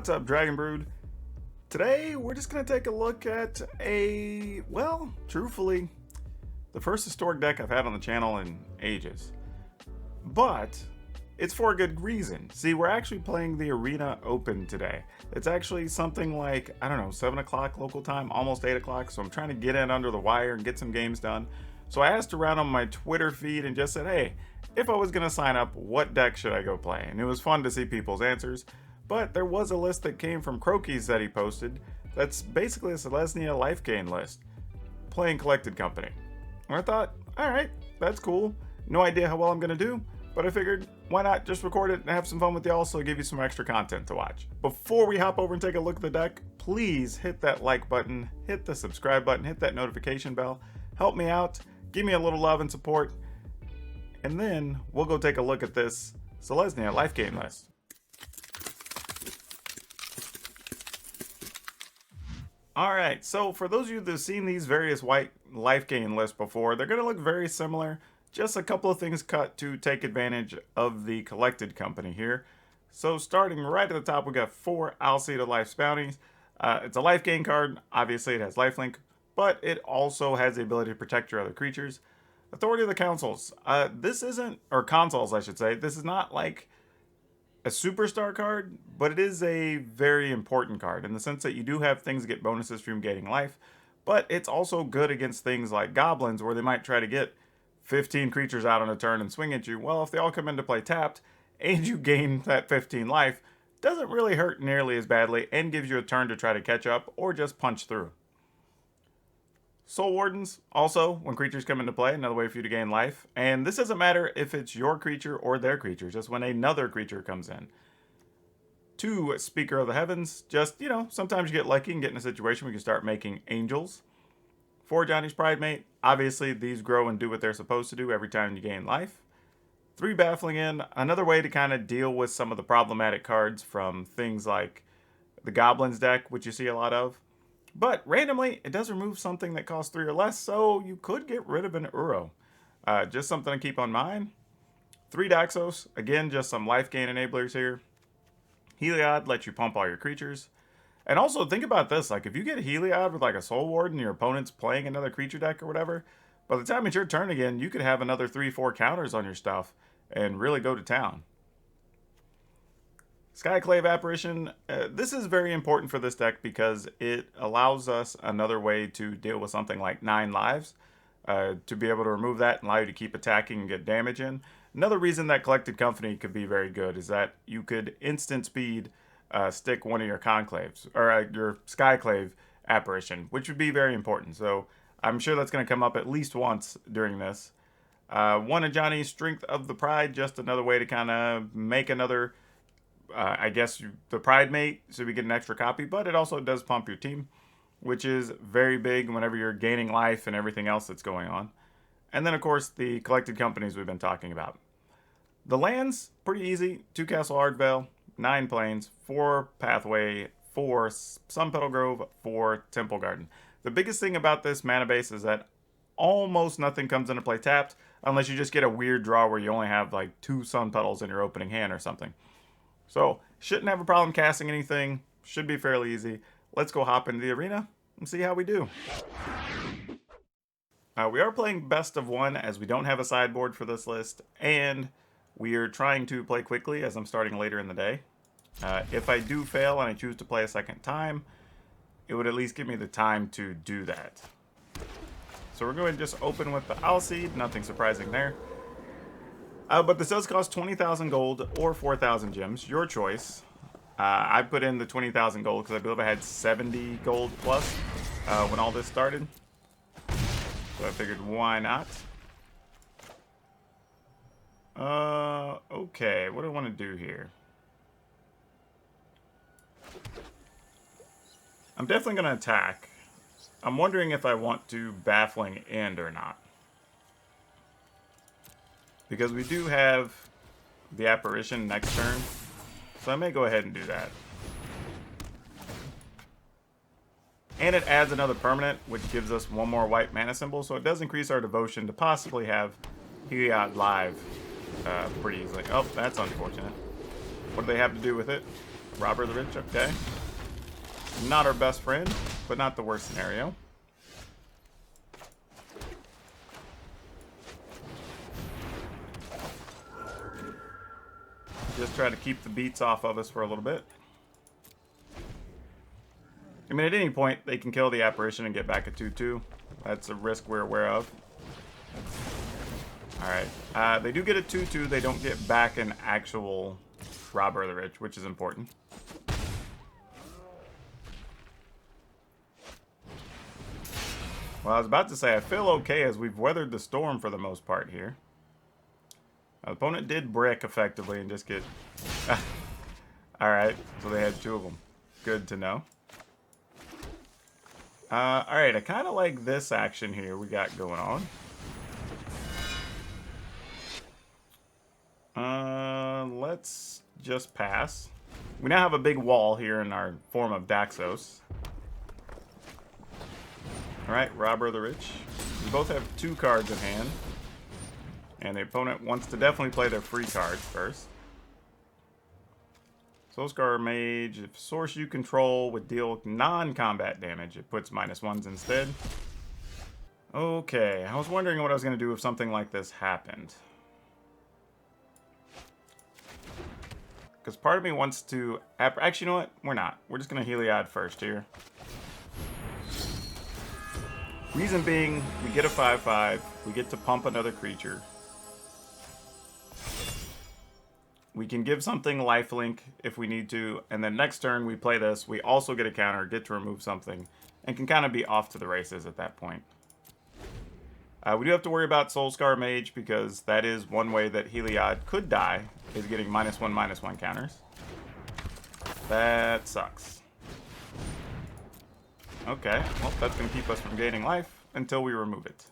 What's up, Dragon Brood? Today, we're just going to take a look at well, truthfully, the first historic deck I've had on the channel in ages. But it's for a good reason. See, we're actually playing the Arena Open today. It's actually something like, I don't know, 7 o'clock local time, almost 8 o'clock, so I'm trying to get in under the wire and get some games done. So I asked around on my Twitter feed and just said, hey, if I was going to sign up, what deck should I go play? And it was fun to see people's answers. But there was a list that came from Crokeyz that he posted that's basically a Selesnya Lifegain list, playing Collected Company. And I thought, alright, that's cool. No idea how well I'm going to do, but I figured, why not just record it and have some fun with y'all so give you some extra content to watch. Before we hop over and take a look at the deck, please hit that like button, hit the subscribe button, hit that notification bell. Help me out, give me a little love and support, and then we'll go take a look at this Selesnya Lifegain list. Alright, so for those of you that have seen these various white Lifegain lists before, they're going to look very similar. Just a couple of things cut to take advantage of the Collected Company here. So starting right at the top, we got 4 Alseid Life's Bounties. It's a Lifegain card. Obviously, it has lifelink, but it also has the ability to protect your other creatures. Authority of the Councils. This isn't, or consoles I should say, this is not like a superstar card, but it is a very important card in the sense that you do have things that get bonuses from gaining life, but it's also good against things like goblins where they might try to get 15 creatures out on a turn and swing at you. Well, if they all come into play tapped and you gain that 15 life, doesn't really hurt nearly as badly and gives you a turn to try to catch up or just punch through. Soul Wardens, also, when creatures come into play, another way for you to gain life. And this doesn't matter if it's your creature or their creature, just when another creature comes in. 2 Speaker of the Heavens, just, you know, sometimes you get lucky and get in a situation where you can start making angels. 4 Johnny's Pridemate, obviously these grow and do what they're supposed to do every time you gain life. 3 Baffling In, another way to kind of deal with some of the problematic cards from things like the Goblins deck, which you see a lot of. But randomly, it does remove something that costs 3 or less, so you could get rid of an Uro. Just something to keep on mind. 3 Daxos, again, just some life gain enablers here. Heliod lets you pump all your creatures. And also, think about this, like if you get Heliod with like a Soul Ward and your opponent's playing another creature deck or whatever, by the time it's your turn again, you could have another 3-4 counters on your stuff and really go to town. Skyclave Apparition, this is very important for this deck because it allows us another way to deal with something like 9 lives, to be able to remove that and allow you to keep attacking and get damage in. Another reason that Collected Company could be very good is that you could instant speed stick one of your conclaves, or your Skyclave Apparition, which would be very important. So I'm sure that's going to come up at least once during this. 1 of Johnny's Strength of the Pride, just another way to kind of make another I guess the Pridemate, so we get an extra copy, but it also does pump your team, which is very big whenever you're gaining life and everything else that's going on. And then, of course, the Collected Companies we've been talking about. The lands, pretty easy. 2 Castle Ardvale, 9 Plains, 4 Pathway, 4 Sunpetal Grove, 4 Temple Garden. The biggest thing about this mana base is that almost nothing comes into play tapped, unless you just get a weird draw where you only have like 2 Sunpetals in your opening hand or something. So, shouldn't have a problem casting anything. Should be fairly easy. Let's go hop into the arena and see how we do. We are playing best of 1 as we don't have a sideboard for this list. And we are trying to play quickly as I'm starting later in the day. If I do fail and I choose to play a second time, it would at least give me the time to do that. So we're going to just open with the Alseid. Nothing surprising there. But this does cost 20,000 gold or 4,000 gems, your choice. I put in the 20,000 gold because I believe I had 70 gold plus when all this started. So I figured, why not? Okay, what do I want to do here? I'm definitely going to attack. I'm wondering if I want to Baffling End or not. Because we do have the Apparition next turn, so I may go ahead and do that. And it adds another permanent, which gives us 1 more white mana symbol, so it does increase our devotion to possibly have Heliod live pretty easily. Oh, that's unfortunate. What do they have to do with it? Robber the Rich, okay. Not our best friend, but not the worst scenario. Just try to keep the beats off of us for a little bit. I mean, at any point, they can kill the apparition and get back at 2-2. That's a risk we're aware of. Alright. They do get a 2-2. They don't get back an actual Robber of the Rich, which is important. Well, I was about to say, I feel okay as we've weathered the storm for the most part here. Our opponent did brick effectively and just get... Alright, so they had 2 of them. Good to know. Alright, I kind of like this action here we got going on. Let's just pass. We now have a big wall here in our form of Daxos. Alright, Robber of the Rich. We both have 2 cards in hand. And the opponent wants to definitely play their free cards first. Soulscar Mage, if source you control would deal non-combat damage, it puts -1s instead. Okay, I was wondering what I was going to do if something like this happened. Because part of me wants to... Actually, you know what? We're not. We're just going to Heliod first here. Reason being, we get a 5/5. We get to pump another creature. We can give something lifelink if we need to, and then next turn we play this. We also get a counter, get to remove something, and can kind of be off to the races at that point. We do have to worry about Soulscar Mage, because that is one way that Heliod could die, is getting -1/-1 counters. That sucks. Okay, well, that's going to keep us from gaining life until we remove it.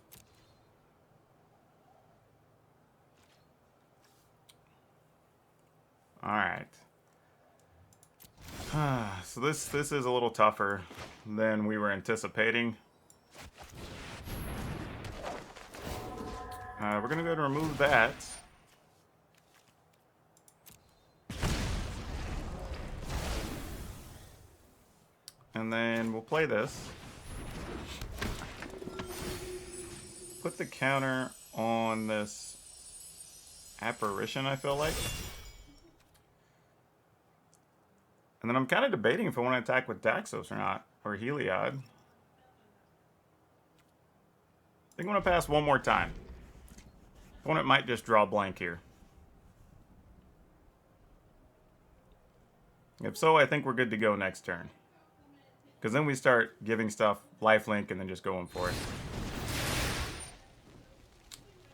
Alright. So this is a little tougher than we were anticipating. We're going to go ahead and remove that. And then we'll play this. Put the counter on this apparition, I feel like. And then I'm kind of debating if I want to attack with Daxos or not, or Heliod. I think I'm going to pass one more time. Opponent might just draw blank here. If so, I think we're good to go next turn. Because then we start giving stuff lifelink and then just going for it.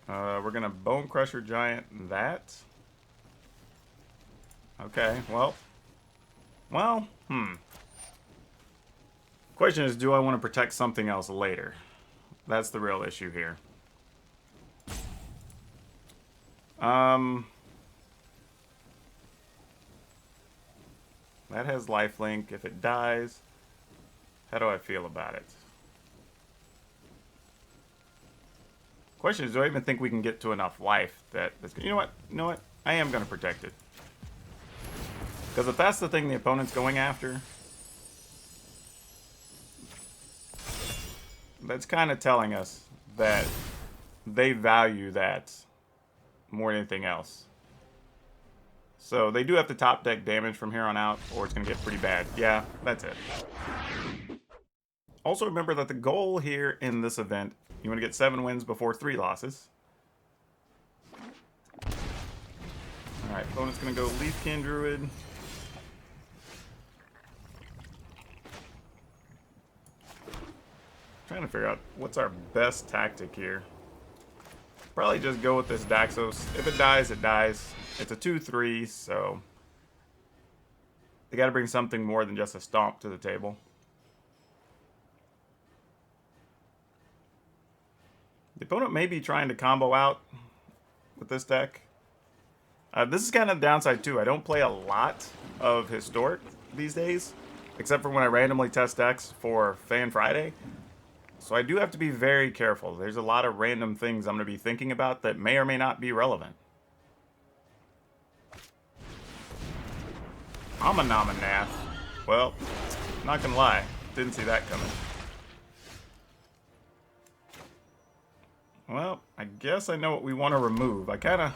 We're going to Bone Crusher Giant that. Okay, well... Question is, do I want to protect something else later? That's the real issue here. That has lifelink. If it dies, how do I feel about it? Question is, do I even think we can get to enough life that... You know what? You know what? I am going to protect it. Because if that's the thing the opponent's going after, that's kind of telling us that they value that more than anything else. So they do have to top deck damage from here on out, or it's going to get pretty bad. Yeah, that's it. Also remember that the goal here in this event, you want to get 7 wins before 3 losses. Alright, opponent's going to go Leafkin Druid. Trying to figure out what's our best tactic here. Probably just go with this Daxos. If it dies, it dies. It's a 2/3, so they got to bring something more than just a stomp to the table. The opponent may be trying to combo out with this deck. This is kind of the downside too. I don't play a lot of Historic these days, except for when I randomly test decks for Fan Friday. So I do have to be very careful. There's a lot of random things I'm going to be thinking about that may or may not be relevant. I'm a Nominath. Well, not gonna lie. Didn't see that coming. Well, I guess I know what we want to remove. I kind of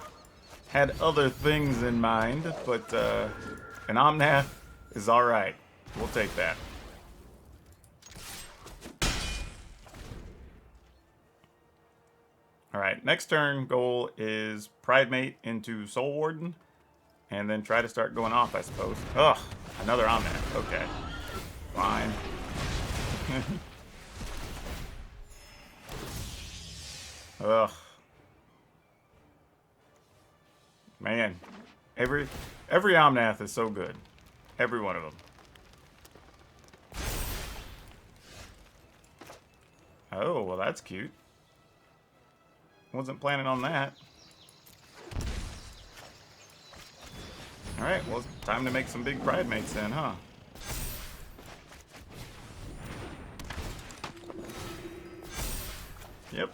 had other things in mind, but an Omnath is alright. We'll take that. Alright, next turn goal is Pridemate into Soul Warden, and then try to start going off, I suppose. Ugh, another Omnath. Okay. Fine. Ugh. Man. Every Omnath is so good. Every one of them. Oh, well that's cute. Wasn't planning on that. Alright, well it's time to make some big Pridemates then, huh? Yep.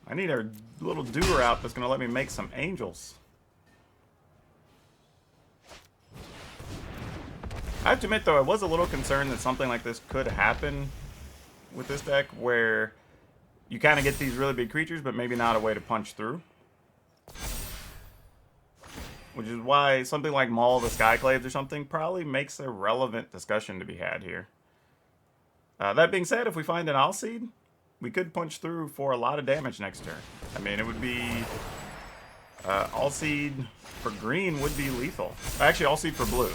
I need a little doer out that's going to let me make some angels. I have to admit, though, I was a little concerned that something like this could happen with this deck, where you kind of get these really big creatures, but maybe not a way to punch through. Which is why something like Maul the Skyclaves or something probably makes a relevant discussion to be had here. That being said, if we find an Alseed, we could punch through for a lot of damage next turn. I mean, it would be... Alseed for green would be lethal. Actually, Alseed for blue.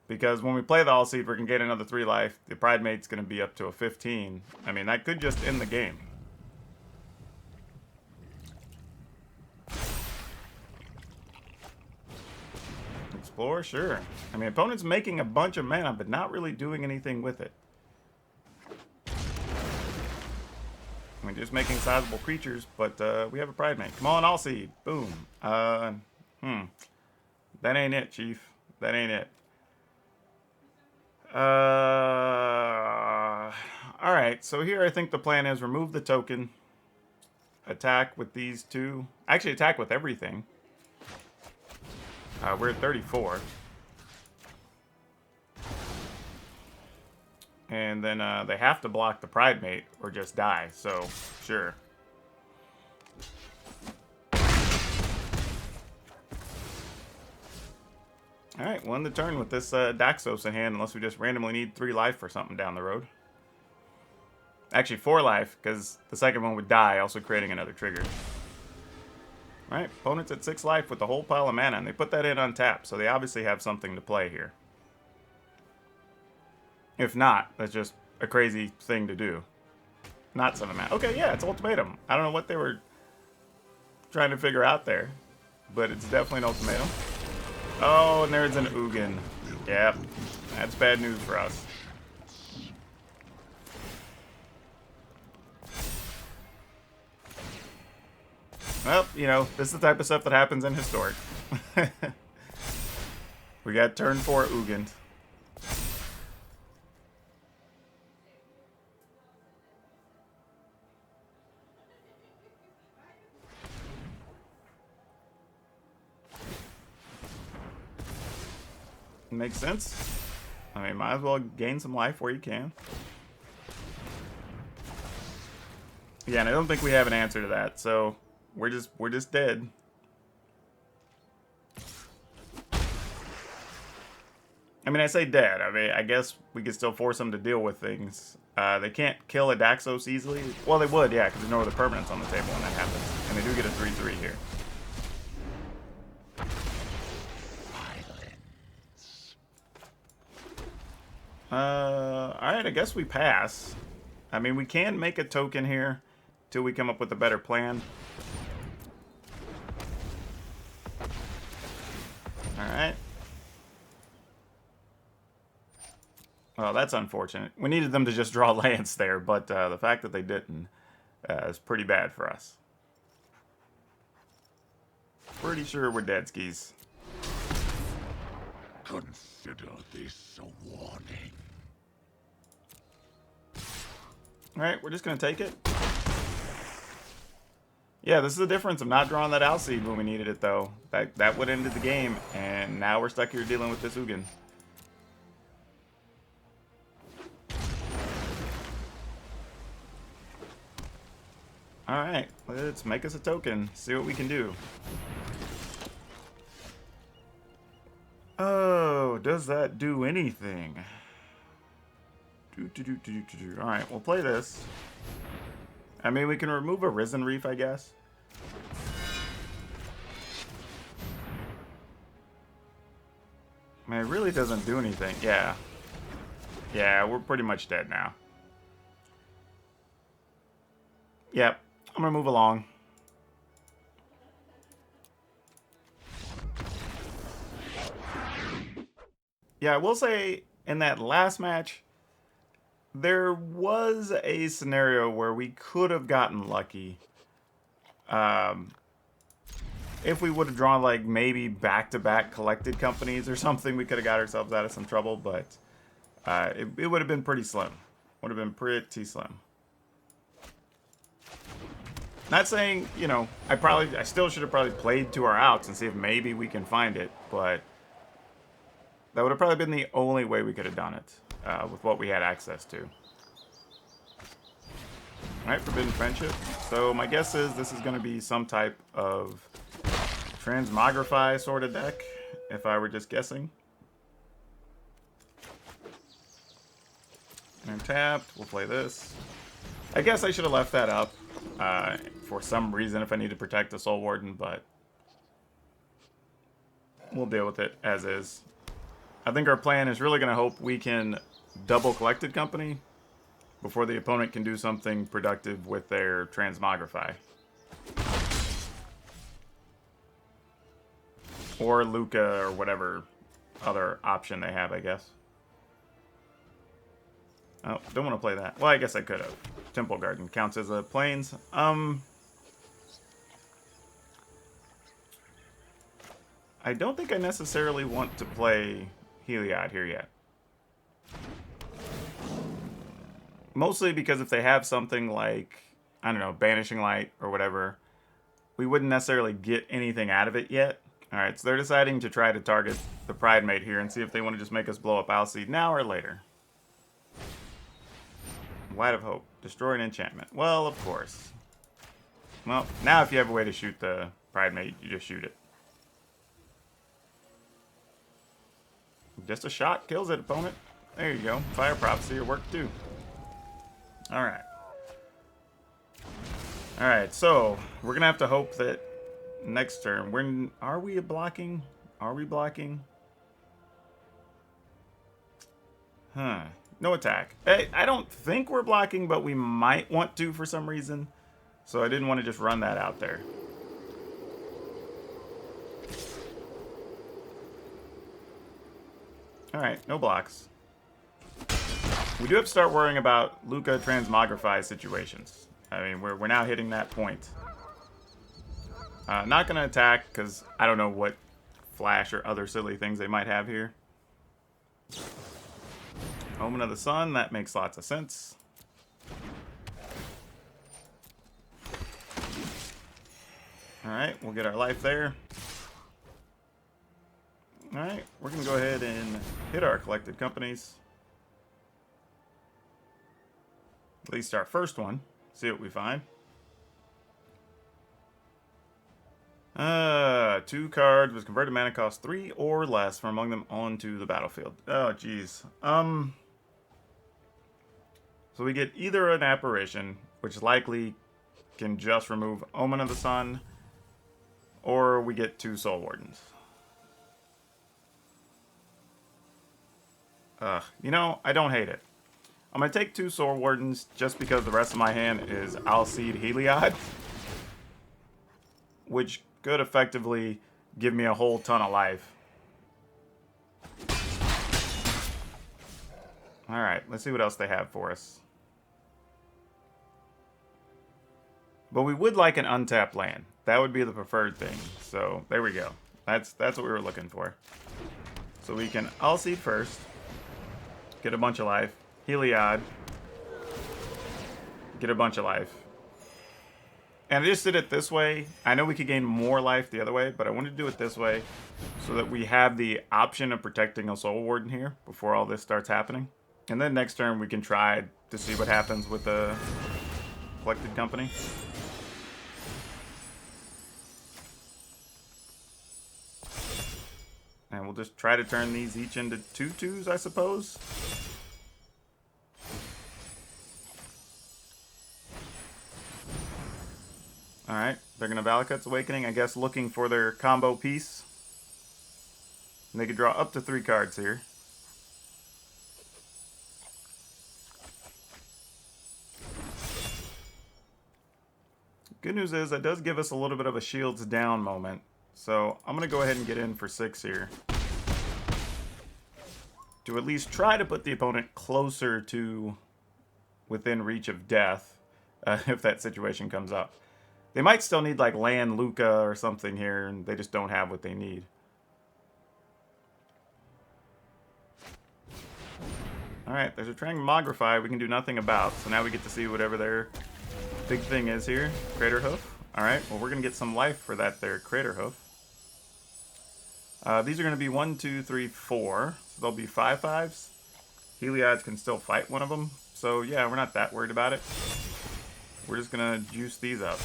Because when we play the Alseed, we're going to get another 3 life. The Pridemate's going to be up to a 15. I mean, that could just end the game. Explore, sure. I mean, opponent's making a bunch of mana, but not really doing anything with it. I mean, just making sizable creatures, but we have a Pridemate. Come on, Alseed. Boom. That ain't it, Chief. That ain't it. Alright, so here I think the plan is remove the token, attack with these two, actually attack with everything. We're at 34. And then they have to block the Pridemate or just die, so sure. Alright, we'll end the turn with this Daxos in hand, unless we just randomly need 3 life for something down the road. Actually, 4 life, because the second one would die, also creating another trigger. Alright, opponent's at 6 life with a whole pile of mana, and they put that in untap, so they obviously have something to play here. If not, that's just a crazy thing to do. Not 7 mana. Okay, yeah, it's Ultimatum. I don't know what they were trying to figure out there, but it's definitely an Ultimatum. Oh, and there's an Ugin. Yep, that's bad news for us. Well, you know, this is the type of stuff that happens in Historic. We got turn 4 Ugin. Makes sense. I mean, might as well gain some life where you can. Yeah, and I don't think we have an answer to that, so we're just dead. I mean, I say dead. I mean, I guess we could still force them to deal with things. They can't kill a Daxos easily. Well, they would, yeah, because there's no other permanents on the table when that happens. And they do get a 3/3 here. Alright, I guess we pass. I mean, we can make a token here till we come up with a better plan. Alright. Well, that's unfortunate. We needed them to just draw Lance there, but the fact that they didn't is pretty bad for us. Pretty sure we're dead skis. Consider this a warning. Alright, we're just going to take it. Yeah, this is the difference of not drawing that Alseed when we needed it, though. That would have ended the game, and now we're stuck here dealing with this Ugin. Alright, let's make us a token. See what we can do. Oh, does that do anything? Alright, we'll play this. I mean, we can remove a Risen Reef, I guess. I mean, it really doesn't do anything. Yeah. Yeah, we're pretty much dead now. Yep, I'm gonna move along. Yeah, I will say, in that last match, there was a scenario where we could have gotten lucky. If we would have drawn, like, maybe back-to-back collected companies or something, we could have got ourselves out of some trouble, but it would have been pretty slim. Would have been pretty slim. Not saying, you know, I still should have probably played to our outs and see if maybe we can find it, but that would have probably been the only way we could have done it with what we had access to. Alright, Forbidden Friendship. So my guess is this is going to be some type of Transmogrify sort of deck, if I were just guessing. And tapped, we'll play this. I guess I should have left that up for some reason if I need to protect the Soul Warden, but we'll deal with it as is. I think our plan is really going to hope we can double Collected Company before the opponent can do something productive with their Transmogrify. Or Luca, or whatever other option they have, I guess. Oh, don't want to play that. Well, I guess I could have. Temple Garden counts as a plains. I don't think I necessarily want to play Heliod here yet. Mostly because if they have something like, I don't know, Banishing Light or whatever, we wouldn't necessarily get anything out of it yet. Alright, so they're deciding to try to target the Pridemate here and see if they want to just make us blow up Alseed now or later. Light of Hope. Destroy an enchantment. Well, of course. Well, now if you have a way to shoot the Pridemate, you just shoot it. Just a shot kills it, opponent. There you go. Fire Prophecy, it worked too. Alright. Alright, so we're going to have to hope that next turn, are we blocking? Are we blocking? Huh. No attack. I don't think we're blocking, but we might want to for some reason. So I didn't want to just run that out there. Alright, no blocks. We do have to start worrying about Luca Transmogrify situations. I mean, we're now hitting that point. Not going to attack, because I don't know what flash or other silly things they might have here. Omen of the Sun, that makes lots of sense. Alright, we'll get our life there. Alright, we're going to go ahead and hit our Collected Companies. At least our first one. See what we find. 2 cards with converted mana cost 3 or less from among them onto the battlefield. Oh, jeez. So we get either an Apparition, which likely can just remove Omen of the Sun, or we get 2 Soul Wardens. You know, I don't hate it. I'm going to take 2 Soul Wardens just because the rest of my hand is Alseed Heliod, which could effectively give me a whole ton of life. Alright, let's see what else they have for us. But we would like an untapped land. That would be the preferred thing. So, there we go. That's what we were looking for. So we can Alseed first. Get a bunch of life. Heliod. Get a bunch of life. And I just did it this way. I know we could gain more life the other way, but I wanted to do it this way so that we have the option of protecting a Soul Warden here before all this starts happening. And then next turn we can try to see what happens with the Collected Company. And we'll just try to turn these each into 2/2s, I suppose. Alright, they're going to Valakut's Awakening, I guess looking for their combo piece. And they could draw up to 3 cards here. Good news is that does give us a little bit of a shields down moment. So I'm going to go ahead and get in for 6 here. To at least try to put the opponent closer to within reach of death if that situation comes up. They might still need like land Luca or something here, and they just don't have what they need. Alright, there's a Transmogrify we can do nothing about, so now we get to see whatever their big thing is here. Crater Hoof. Alright, well we're going to get some life for that there Crater Hoof. These are going to be 1, 2, 3, 4. So they'll be 5/5s. Heliod's can still fight one of them. So yeah, we're not that worried about it. We're just going to juice these up.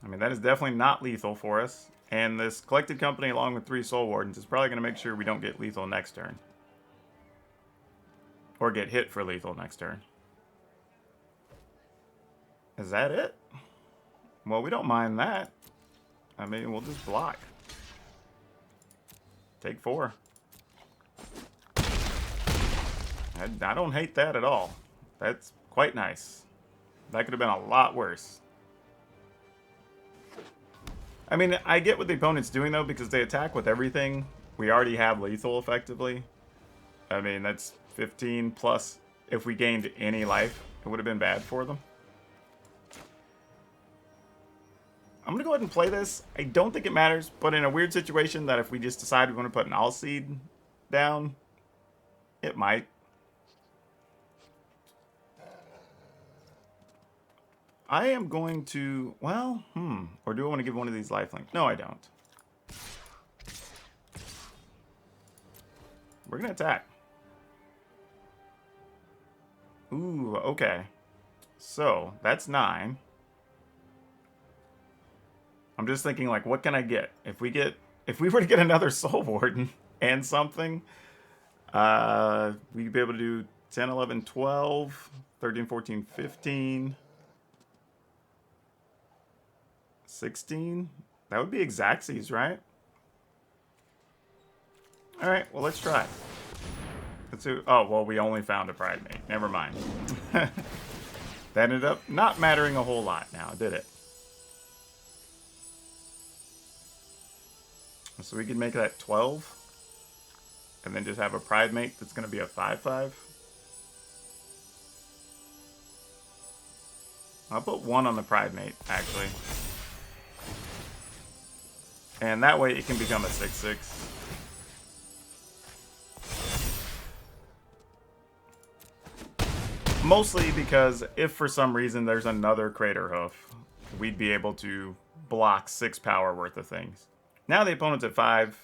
I mean, that is definitely not lethal for us. And this Collected Company along with 3 Soul Wardens is probably going to make sure we don't get lethal next turn. Or get hit for lethal next turn. Is that it? Well, we don't mind that. I mean, we'll just block. Take 4. I don't hate that at all. That's quite nice. That could have been a lot worse. I mean, I get what the opponent's doing, though, because they attack with everything. We already have lethal, effectively. I mean, that's 15 plus. If we gained any life, it would have been bad for them. I'm going to go ahead and play this. I don't think it matters, but in a weird situation that if we just decide we want to put an All-Seed down, it might. I am going to, well, or do I want to give one of these lifelink? No, I don't. We're going to attack. Ooh, okay. So, that's 9. I'm just thinking, like, what can I get? If we were to get another Soul Warden and something, we'd be able to do 10, 11, 12, 13, 14, 15... 16? That would be Xaxes, right? Alright, well, let's try. Let's do, oh, well, we only found a Pride Mate. Never mind. That ended up not mattering a whole lot now, did it? So we could make that 12. And then just have a Pride Mate that's going to be a 5/5. I'll put 1 on the Pride Mate, actually. And that way it can become a 6/6. Mostly because if for some reason there's another Crater Hoof, we'd be able to block 6 power worth of things. Now the opponent's at 5.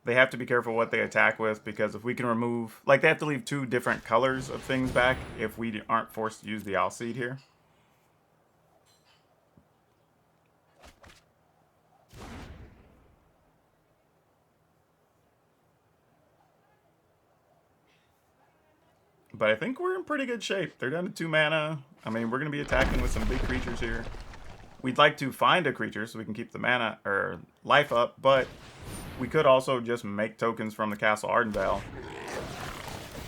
They have to be careful what they attack with, because if we can remove... Like, they have to leave 2 different colors of things back if we aren't forced to use the All-Seed here. But I think we're in pretty good shape. They're down to 2 mana. I mean, we're going to be attacking with some big creatures here. We'd like to find a creature so we can keep the mana, or life up, but we could also just make tokens from the Castle Ardenvale.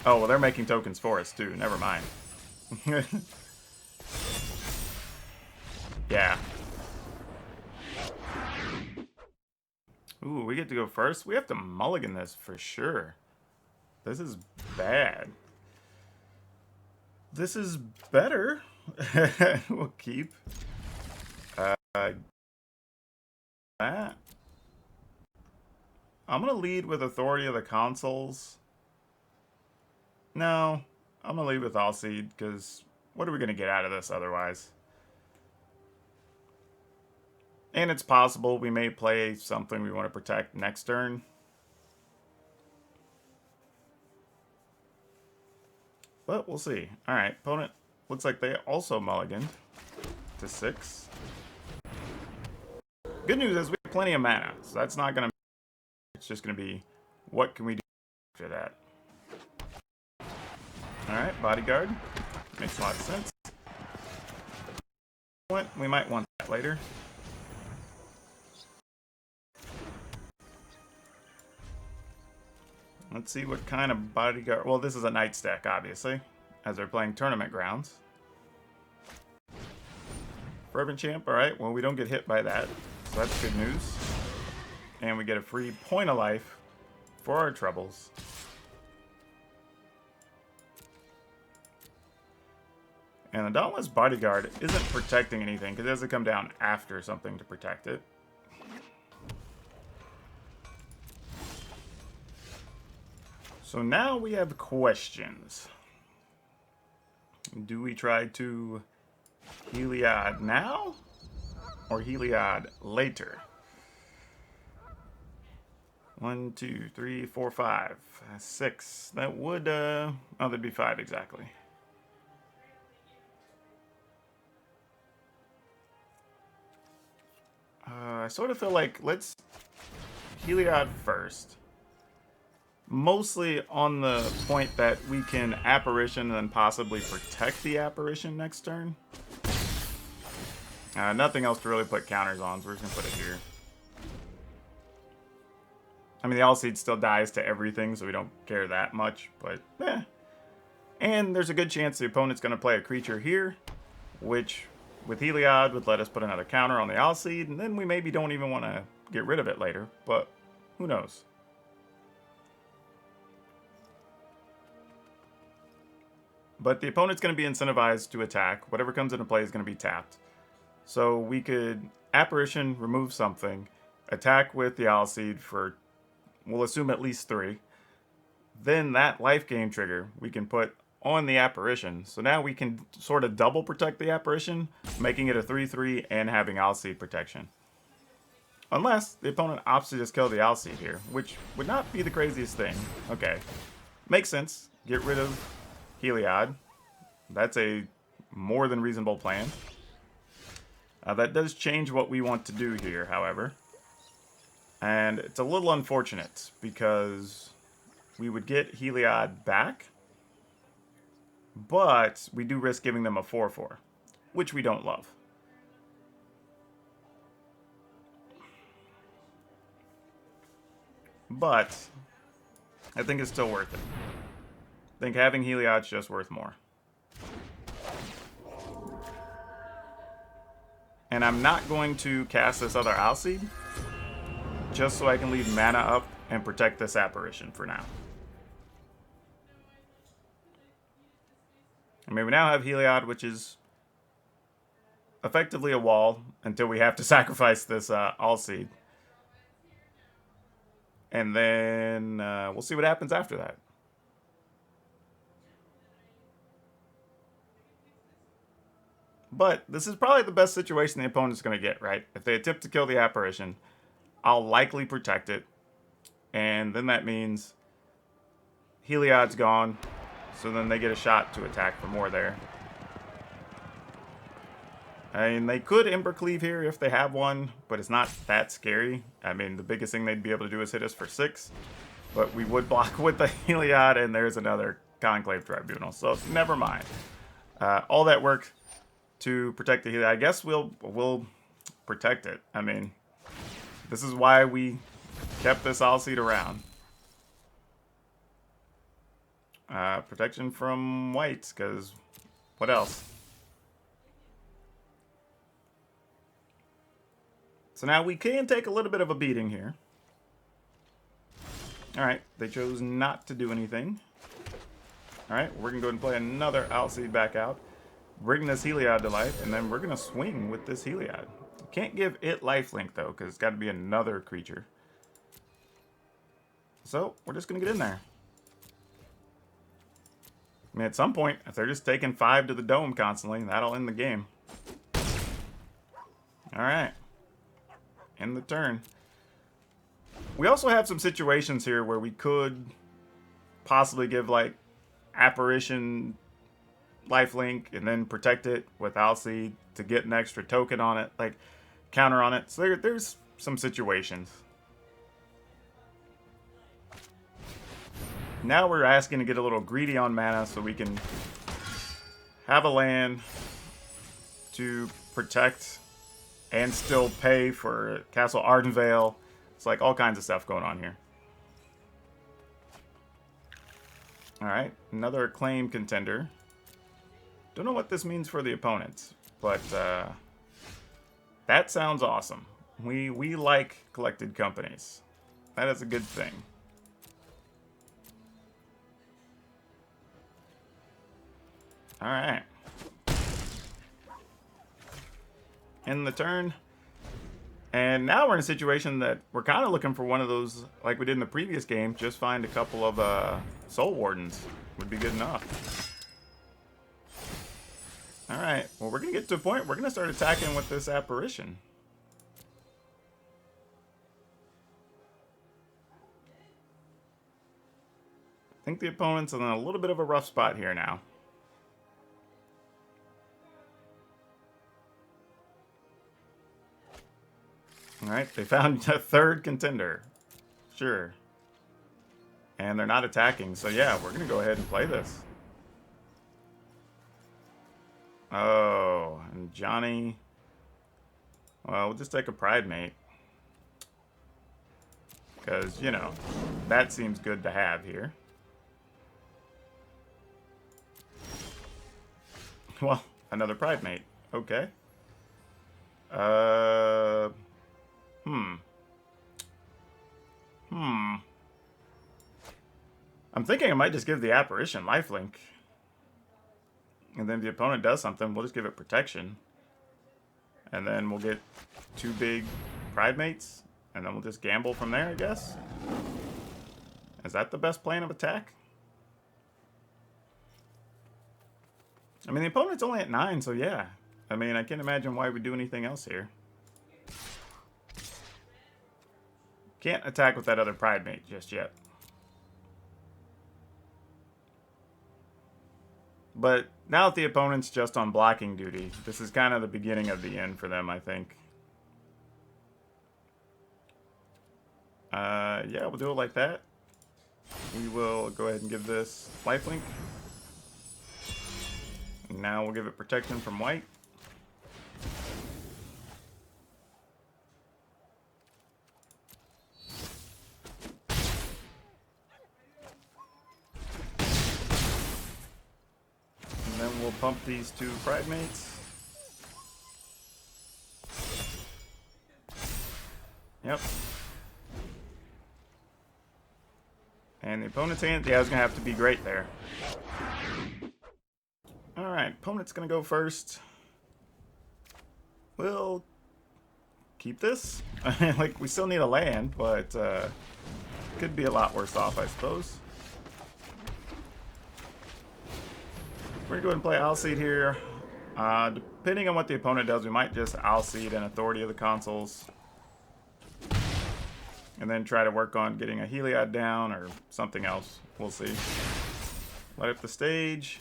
Oh, well, they're making tokens for us, too. Never mind. Yeah. Ooh, we get to go first? We have to mulligan this for sure. This is bad. This is better. We'll keep that. I'm going to lead with Authority of the Consuls. No, I'm going to leave with All Seed, because what are we going to get out of this otherwise? And it's possible we may play something we want to protect next turn. But we'll see. Alright, opponent looks like they also mulliganed to 6. Good news is we have plenty of mana, so that's not going to... It's just going to be, what can we do after that? Alright, Bodyguard. Makes a lot of sense. We might want that later. Let's see what kind of Bodyguard... Well, this is a Knight stack, obviously, as they're playing Tournament Grounds. Fervent Champ, alright, well, we don't get hit by that, so that's good news. And we get a free point of life for our troubles. And the Dauntless Bodyguard isn't protecting anything, because it doesn't come down after something to protect it. So now we have questions. Do we try to Heliod now? Or Heliod later? 1, 2, 3, 4, 5, 6. That would, oh, that'd be 5 exactly. I sort of feel like let's Heliod first. Mostly on the point that we can Apparition and then possibly protect the Apparition next turn. Nothing else to really put counters on, so we're just going to put it here. I mean, the All-Seed still dies to everything, so we don't care that much, but eh. And there's a good chance the opponent's going to play a creature here, which with Heliod would let us put another counter on the All-Seed, and then we maybe don't even want to get rid of it later, but who knows. But the opponent's going to be incentivized to attack. Whatever comes into play is going to be tapped. So we could Apparition, remove something, attack with the All-Seed for, we'll assume at least 3. Then that Lifegain trigger we can put on the Apparition. So now we can sort of double protect the Apparition, making it a 3/3 and having All-Seed protection. Unless the opponent opts to just kill the All-Seed here, which would not be the craziest thing. Okay, makes sense. Get rid of Heliod. That's a more than reasonable plan. That does change what we want to do here, however. And it's a little unfortunate because we would get Heliod back, but we do risk giving them a 4/4, which we don't love. But I think it's still worth it. I think having Heliod's just worth more. And I'm not going to cast this other All-Seed, just so I can leave mana up and protect this Apparition for now. I mean, we now have Heliod, which is effectively a wall until we have to sacrifice this All-Seed. And then we'll see what happens after that. But this is probably the best situation the opponent's going to get, right? If they attempt to kill the Apparition, I'll likely protect it. And then that means Heliod's gone, so then they get a shot to attack for more there. I mean, they could Embercleave here if they have one, but it's not that scary. I mean, the biggest thing they'd be able to do is hit us for 6. But we would block with the Heliod, and there's another Conclave Tribunal, so never mind. All that work to protect the Heliod. I guess we'll protect it. I mean, this is why we kept this All-Seed around. Protection from whites, because what else? So now we can take a little bit of a beating here. Alright, they chose not to do anything. Alright, we're going to go ahead and play another All-Seed back out. Bring this Heliod to life, and then we're going to swing with this Heliod. Can't give it lifelink, though, because it's got to be another creature. So, we're just going to get in there. I mean, at some point, if they're just taking 5 to the dome constantly, that'll end the game. Alright. End the turn. We also have some situations here where we could possibly give, like, Apparition lifelink and then protect it with Alseed to get an extra token on it, like, counter on it. So there's some situations. Now we're asking to get a little greedy on mana so we can have a land to protect and still pay for Castle Ardenvale. It's like all kinds of stuff going on here. Alright, another acclaimed contender. Don't know what this means for the opponents, but that sounds awesome. We like collected companies. That is a good thing. Alright. End the turn. And now we're in a situation that we're kind of looking for one of those, like we did in the previous game, just find a couple of Soul Wardens. Would be good enough. Alright, well we're going to get to a point, we're going to start attacking with this Apparition. I think the opponent's in a little bit of a rough spot here now. Alright, they found a third contender. Sure. And they're not attacking, so yeah, we're going to go ahead and play this. Oh, and Johnny... Well, we'll just take a Pride Mate. Because, you know, that seems good to have here. Well, another Pride Mate. Okay. I'm thinking I might just give the Apparition lifelink. And then if the opponent does something, we'll just give it protection. And then we'll get 2 big Pride Mates. And then we'll just gamble from there, I guess. Is that the best plan of attack? I mean, the opponent's only at 9, so yeah. I mean, I can't imagine why we do anything else here. Can't attack with that other Pride Mate just yet. But now that the opponent's just on blocking duty, this is kind of the beginning of the end for them, I think. Yeah, we'll do it like that. We will go ahead and give this lifelink. Now we'll give it protection from white. And then we'll pump these 2 Pride Mates. Yep. And the opponent's hand, yeah, is going to have to be great there. Alright, opponent's going to go first. We'll keep this. Like, we still need a land, but could be a lot worse off, I suppose. We're going to go ahead and play Alseed here. Depending on what the opponent does, we might just Alseed and Authority of the Consuls. And then try to work on getting a Heliod down or something else. We'll see. Light up the stage.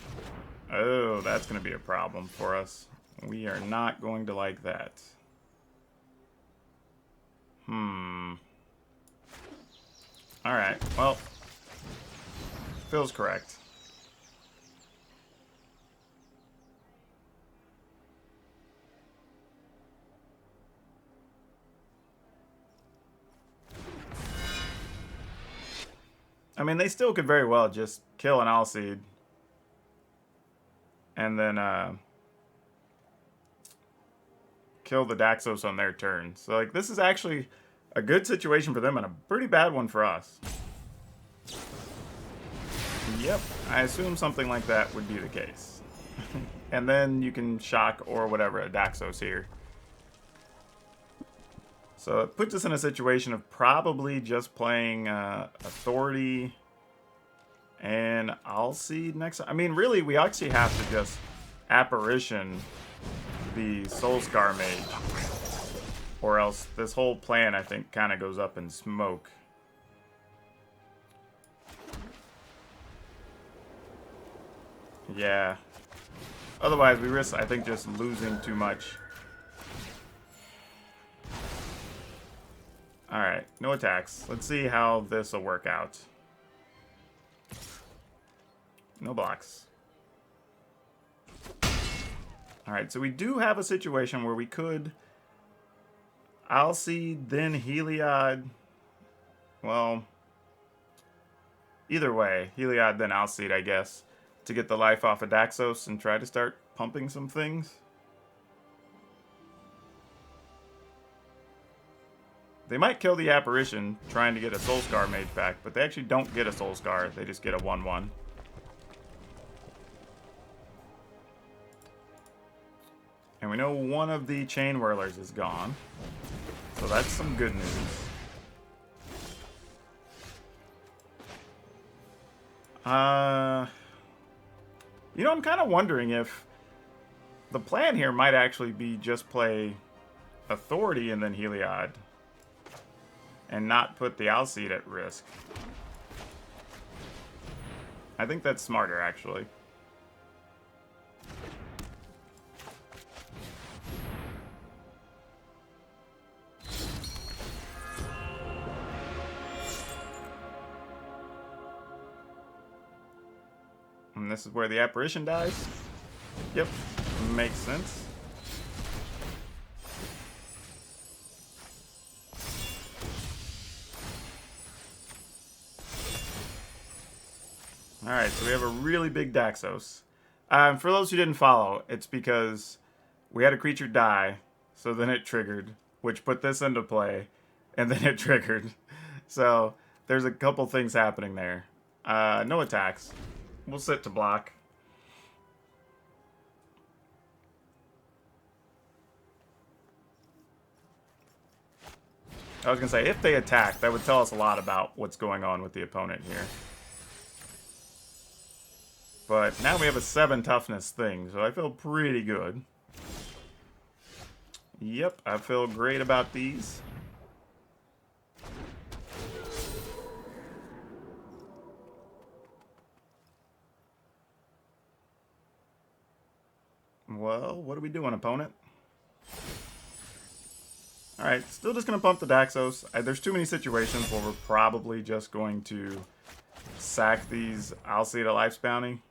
Oh, that's going to be a problem for us. We are not going to like that. Alright, well. Feels correct. I mean, they still could very well just kill an Alseed. And then kill the Daxos on their turn. So, like, this is actually a good situation for them and a pretty bad one for us. Yep, I assume something like that would be the case. And then you can shock or whatever a Daxos here. So it puts us in a situation of probably just playing Authority And I'll see next. I mean, really, we actually have to just apparition the Soulscar Mage, or else this whole plan, I think, kind of goes up in smoke. Yeah. Otherwise, we risk, I think, just losing too much. Alright, no attacks. Let's see how this will work out. No blocks. Alright, so we do have a situation where we could Alseed, then Heliod. Well, either way, Heliod, then Alseed, I guess, to get the life off of Daxos and try to start pumping some things. They might kill the Apparition trying to get a Soulscar Mage back, but they actually don't get a Soulscar. They just get a 1/1. And we know one of the Chain Whirlers is gone. So that's some good news. You know, I'm kind of wondering if the plan here might actually be just play Authority and then Heliod. And not put the Alseed at risk. I think that's smarter, actually. And this is where the Apparition dies. Yep, makes sense. Alright, so we have a really big Daxos. For those who didn't follow, it's because we had a creature die, so then it triggered, which put this into play, and then it triggered. So there's a couple things happening there. No attacks. We'll sit to block. I was going to say, if they attack, that would tell us a lot about what's going on with the opponent here. But now we have a 7 toughness thing, so I feel pretty good. Yep, I feel great about these. Well, what are we doing, opponent? Alright, still just going to pump the Daxos. There's too many situations where we're probably just going to sack these Alseid Life's Bounty.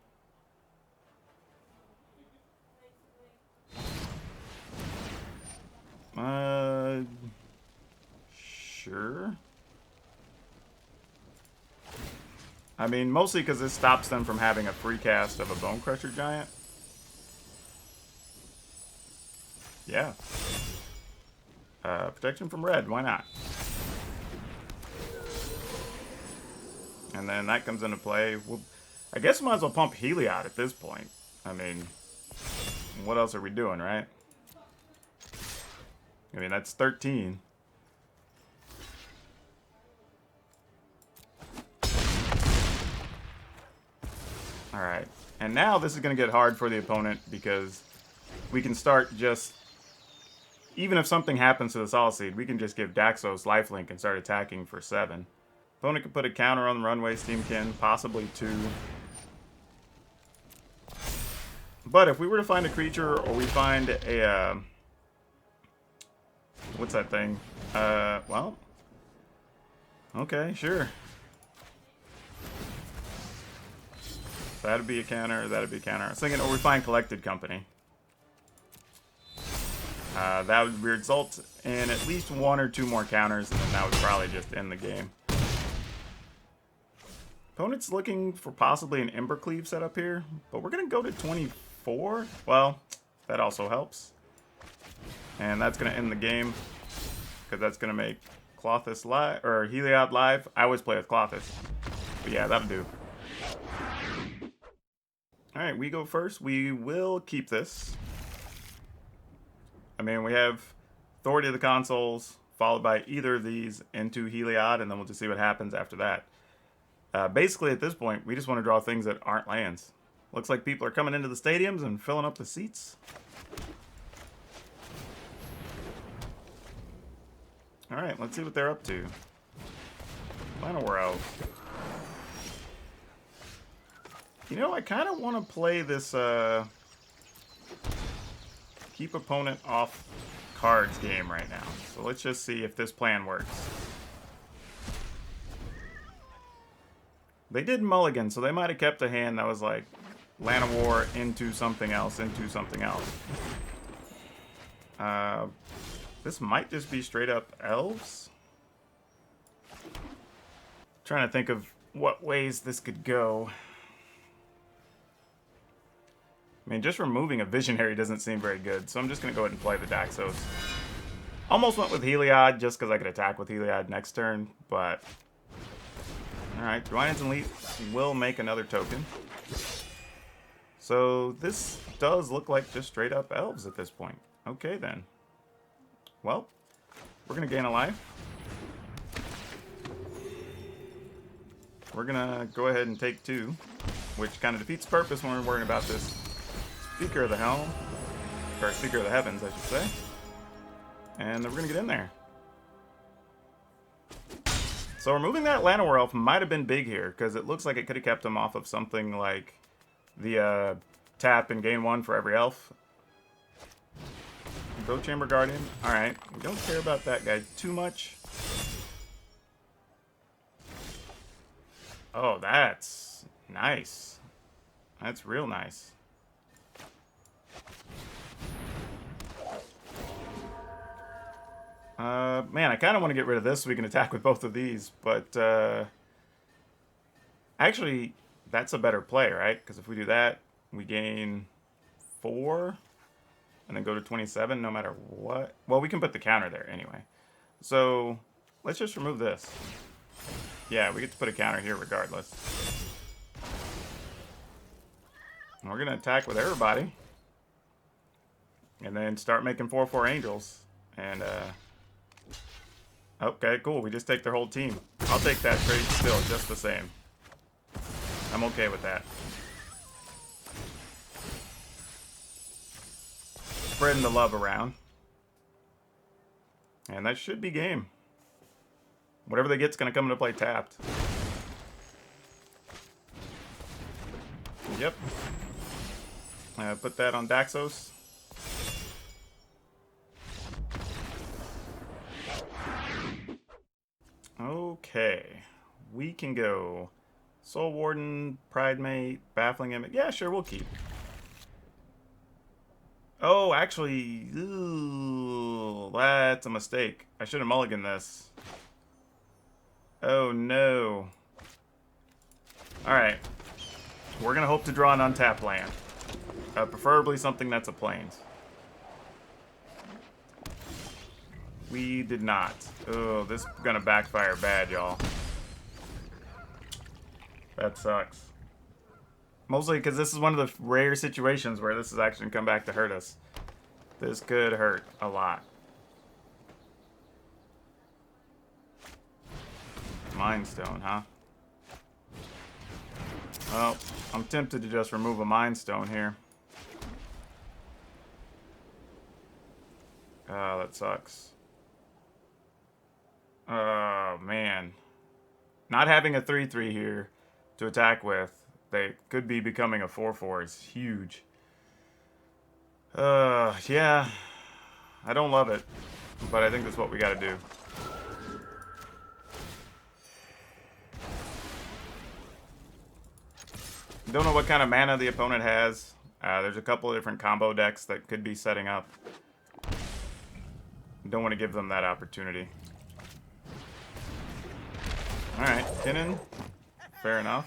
Sure. I mean, mostly because this stops them from having a free cast of a Bone Crusher Giant. Yeah. Protection from red, why not? And then that comes into play. Well, I guess we might as well pump Heliod at this point. I mean, what else are we doing, right? I mean, that's 13. Alright. And now this is going to get hard for the opponent because we can start just... Even if something happens to the Solseed, we can just give Daxos lifelink and start attacking for 7. Opponent can put a counter on the runway, Steamkin, possibly 2. But if we were to find a creature, or we find a... what's that thing? Well... Okay, sure. That'd be a counter, that'd be a counter. I was thinking, or we find Collected Company. That would result in at least 1 or 2 more counters, and then that would probably just end the game. Opponent's looking for possibly an Embercleave setup here, but we're going to go to 24. Well, that also helps. And that's going to end the game, because that's going to make Klothys live, or Heliod live. I always play with Klothys. But yeah, that'll do. Alright, we go first. We will keep this. I mean, we have Authority of the Consoles, followed by either of these into Heliod, and then we'll just see what happens after that. Basically, at this point, we just want to draw things that aren't lands. Looks like people are coming into the stadiums and filling up the seats. Alright, let's see what they're up to. Final World. You know, I kind of want to play this keep opponent off cards game right now. So let's just see if this plan works. They did mulligan, so they might have kept a hand that was like Land of War into something else, into something else. This might just be straight up elves. Trying to think of what ways this could go. I mean, just removing a Visionary doesn't seem very good, so I'm just going to go ahead and play the Daxos. Almost went with Heliod just because I could attack with Heliod next turn, but... Alright, Dwynen's Elite will make another token. So this does look like just straight up elves at this point. Okay then. Well, we're going to gain a life. We're going to go ahead and take 2, which kind of defeats purpose when we're worrying about this Speaker of the Helm, or Speaker of the Heavens, I should say. And then we're going to get in there. So removing that Llanowar Elf might have been big here, because it looks like it could have kept him off of something like the tap and gain 1 for every elf. Go Chamber Guardian. Alright, we don't care about that guy too much. Oh, that's nice. That's real nice. Man, I kind of want to get rid of this so we can attack with both of these, but actually, that's a better play, right? Because if we do that, we gain 4, and then go to 27 no matter what. Well, we can put the counter there anyway. So, let's just remove this. Yeah, we get to put a counter here regardless. And we're going to attack with everybody. And then start making 4/4 angels. And, okay, cool. We just take their whole team. I'll take that trade still, just the same. I'm okay with that. Spreading the love around. And that should be game. Whatever they get's going to come into play tapped. Yep. Put that on Daxos. Okay. We can go Soul Warden, Pridemate, Baffling Image. Yeah, sure, we'll keep. Oh, actually, ooh, that's a mistake. I should have mulliganed this. Oh, no. Alright. We're going to hope to draw an untapped land. Preferably something that's a plains. We did not. Oh, this is going to backfire bad, y'all. That sucks. Mostly because this is one of the rare situations where this is actually going to come back to hurt us. This could hurt a lot. Mind Stone, huh? Well, I'm tempted to just remove a Mind Stone here. Oh, that sucks. Oh, man. Not having a 3/3 here to attack with, they could be becoming a 4/4 is huge. Yeah. I don't love it, but I think that's what we gotta do. Don't know what kind of mana the opponent has. There's a couple of different combo decks that could be setting up. Don't want to give them that opportunity. Alright, Kinnan. Fair enough.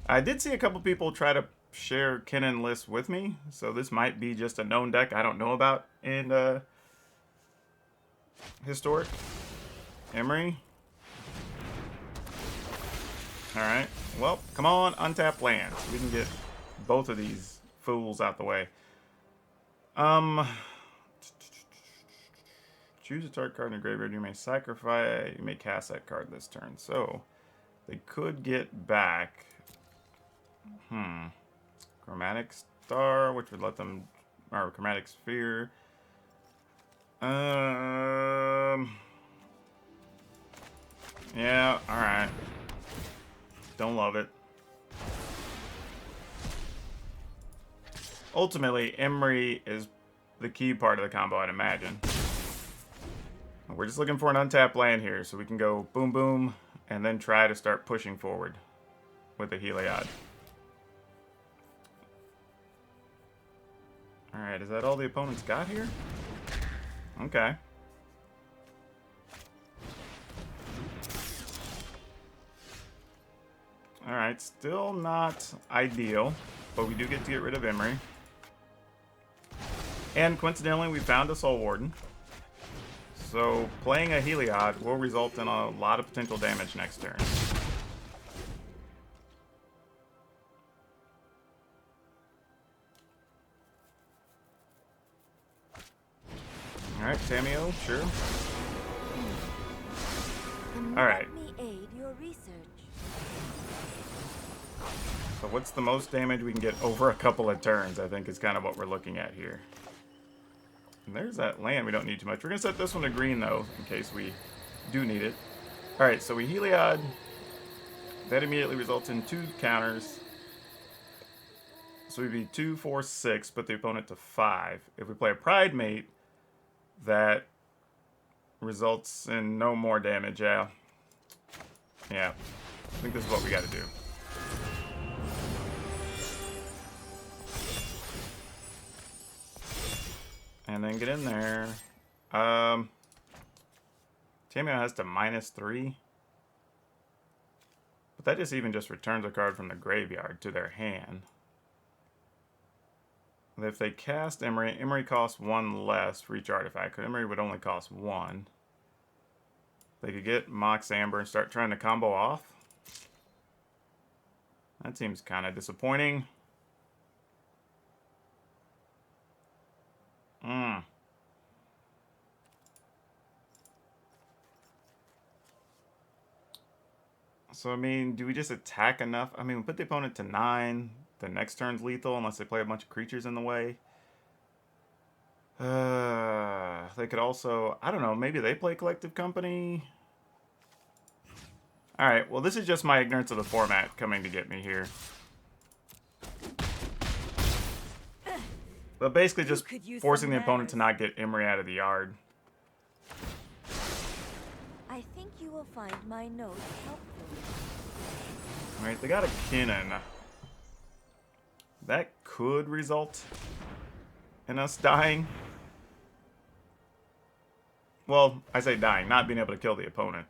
I did see a couple people try to share Kinnan lists with me, so this might be just a known deck I don't know about in Historic. Emery. Alright, well, come on, untapped lands. We can get both of these fools out the way. Choose a target card in the graveyard. You may sacrifice. You may cast that card this turn. So, They could get back. Chromatic Star, which would let them, or Chromatic Sphere. Yeah, alright. Don't love it. Ultimately, Emery is the key part of the combo, I'd imagine. We're just looking for an untapped land here, so we can go boom boom, and then try to start pushing forward with a Heliod. Alright, is that all the opponents got here? Okay. Alright, still not ideal, but we do get to get rid of Emery. And coincidentally, we found a Soul Warden. So playing a Heliod will result in a lot of potential damage next turn. Alright, Tamio, sure. Alright. So what's the most damage we can get over a couple of turns, I think is kind of what we're looking at here. And there's that land we don't need too much. We're going to set this one to green, though, in case we do need it. Alright, so we Heliod. That immediately results in 2 counters. So we'd be 2, 4, 6, put the opponent to 5. If we play a Pride Mate, that results in no more damage, yeah. Yeah, I think this is what we got to do. And then get in there. Tamio has to -3. But that just even just returns a card from the graveyard to their hand. And if they cast Emery, Emery costs 1 less for each artifact. Emery would only cost 1. They could get Mox Amber and start trying to combo off. That seems kind of disappointing. So, I mean, do we just attack enough? I mean, we put the opponent to 9. The next turn's lethal unless they play a bunch of creatures in the way. They could also, I don't know, maybe they play Collective Company. Alright, well, this is just my ignorance of the format coming to get me here. But basically just forcing the opponent to not get Emery out of the yard. I think you will find my note helpful. Alright, they got a Kinnan. That could result in us dying. Well, I say dying, not being able to kill the opponent.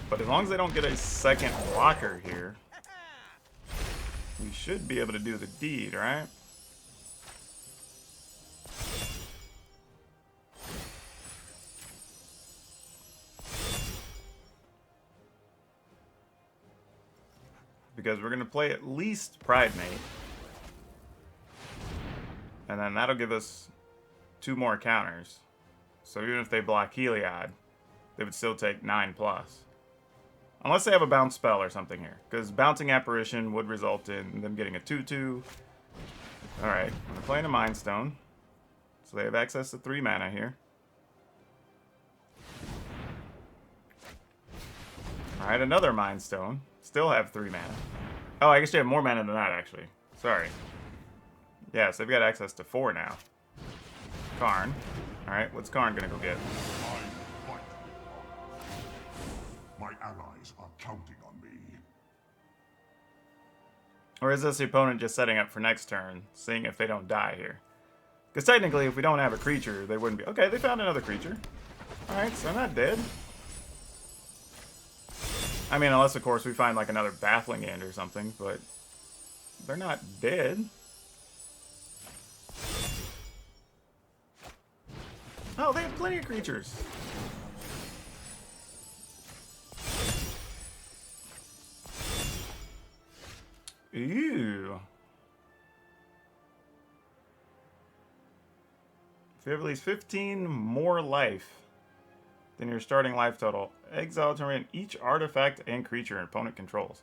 But as long as they don't get a second blocker here, we should be able to do the deed, right? Because we're going to play at least Pride Mate. And then that'll give us 2 more counters. So even if they block Heliod, they would still take 9+. Unless they have a bounce spell or something here. Because bouncing Apparition would result in them getting a 2/2. Alright, we're playing a Mind Stone. So they have access to 3 mana here. Alright, another Mind Stone. Still have 3 mana. Oh, I guess you have more mana than that, actually. Sorry. Yeah, so they've got access to 4 now. Karn. Alright, what's Karn gonna go get? My allies are counting on me. Or is this the opponent just setting up for next turn, seeing if they don't die here? Because technically, if we don't have a creature, they wouldn't be... Okay, they found another creature. Alright, so they're not dead. I mean, unless, of course, we find, like, another Baffling End or something, but... They're not dead. Oh, they have plenty of creatures. Ew. If you have at least 15 more life, than your starting life total. Exile turn each artifact and creature an opponent controls.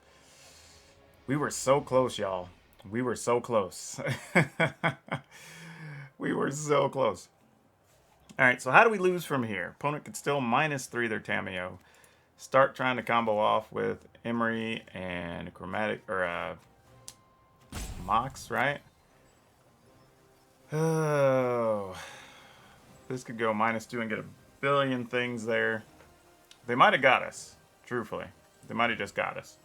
We were so close, y'all. We were so close. We were so close. Alright, so how do we lose from here? Opponent could still -3 their Tamiyo. Start trying to combo off with Emery and Chromatic, or Mox, right? Oh. This could go -2 and get a billion things there. They might have got us, truthfully. They might have just got us.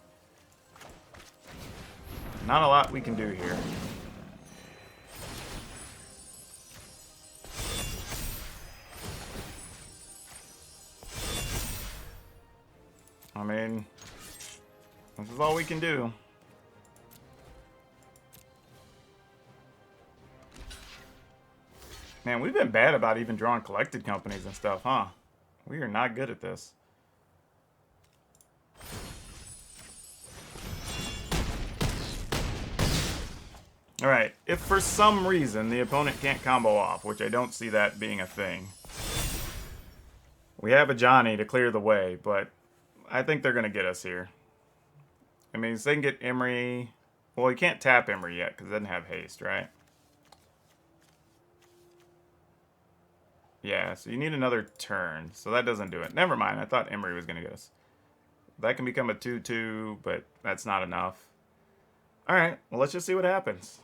Not a lot we can do here. I mean, this is all we can do. Man, we've been bad about even drawing collected companies and stuff, huh? We are not good at this. Alright, if for some reason the opponent can't combo off, which I don't see that being a thing, we have a Johnny to clear the way, but I think they're going to get us here. I mean, so they can get Emery. Well, you can't tap Emery yet because it doesn't have haste, right? Yeah, so you need another turn. So that doesn't do it. Never mind. I thought Emery was going to get us. That can become a 2-2, but that's not enough. Alright, well, let's just see what happens.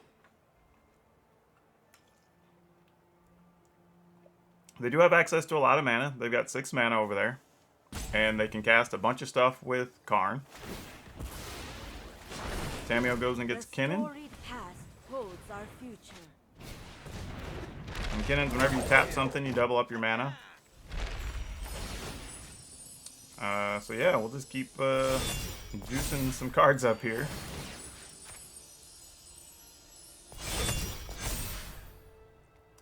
They do have access to a lot of mana. They've got 6 mana over there. And they can cast a bunch of stuff with Karn. Tamiyo goes and gets Kinnan. And Kinnan's, whenever you tap something, you double up your mana. So yeah, we'll just keep juicing some cards up here.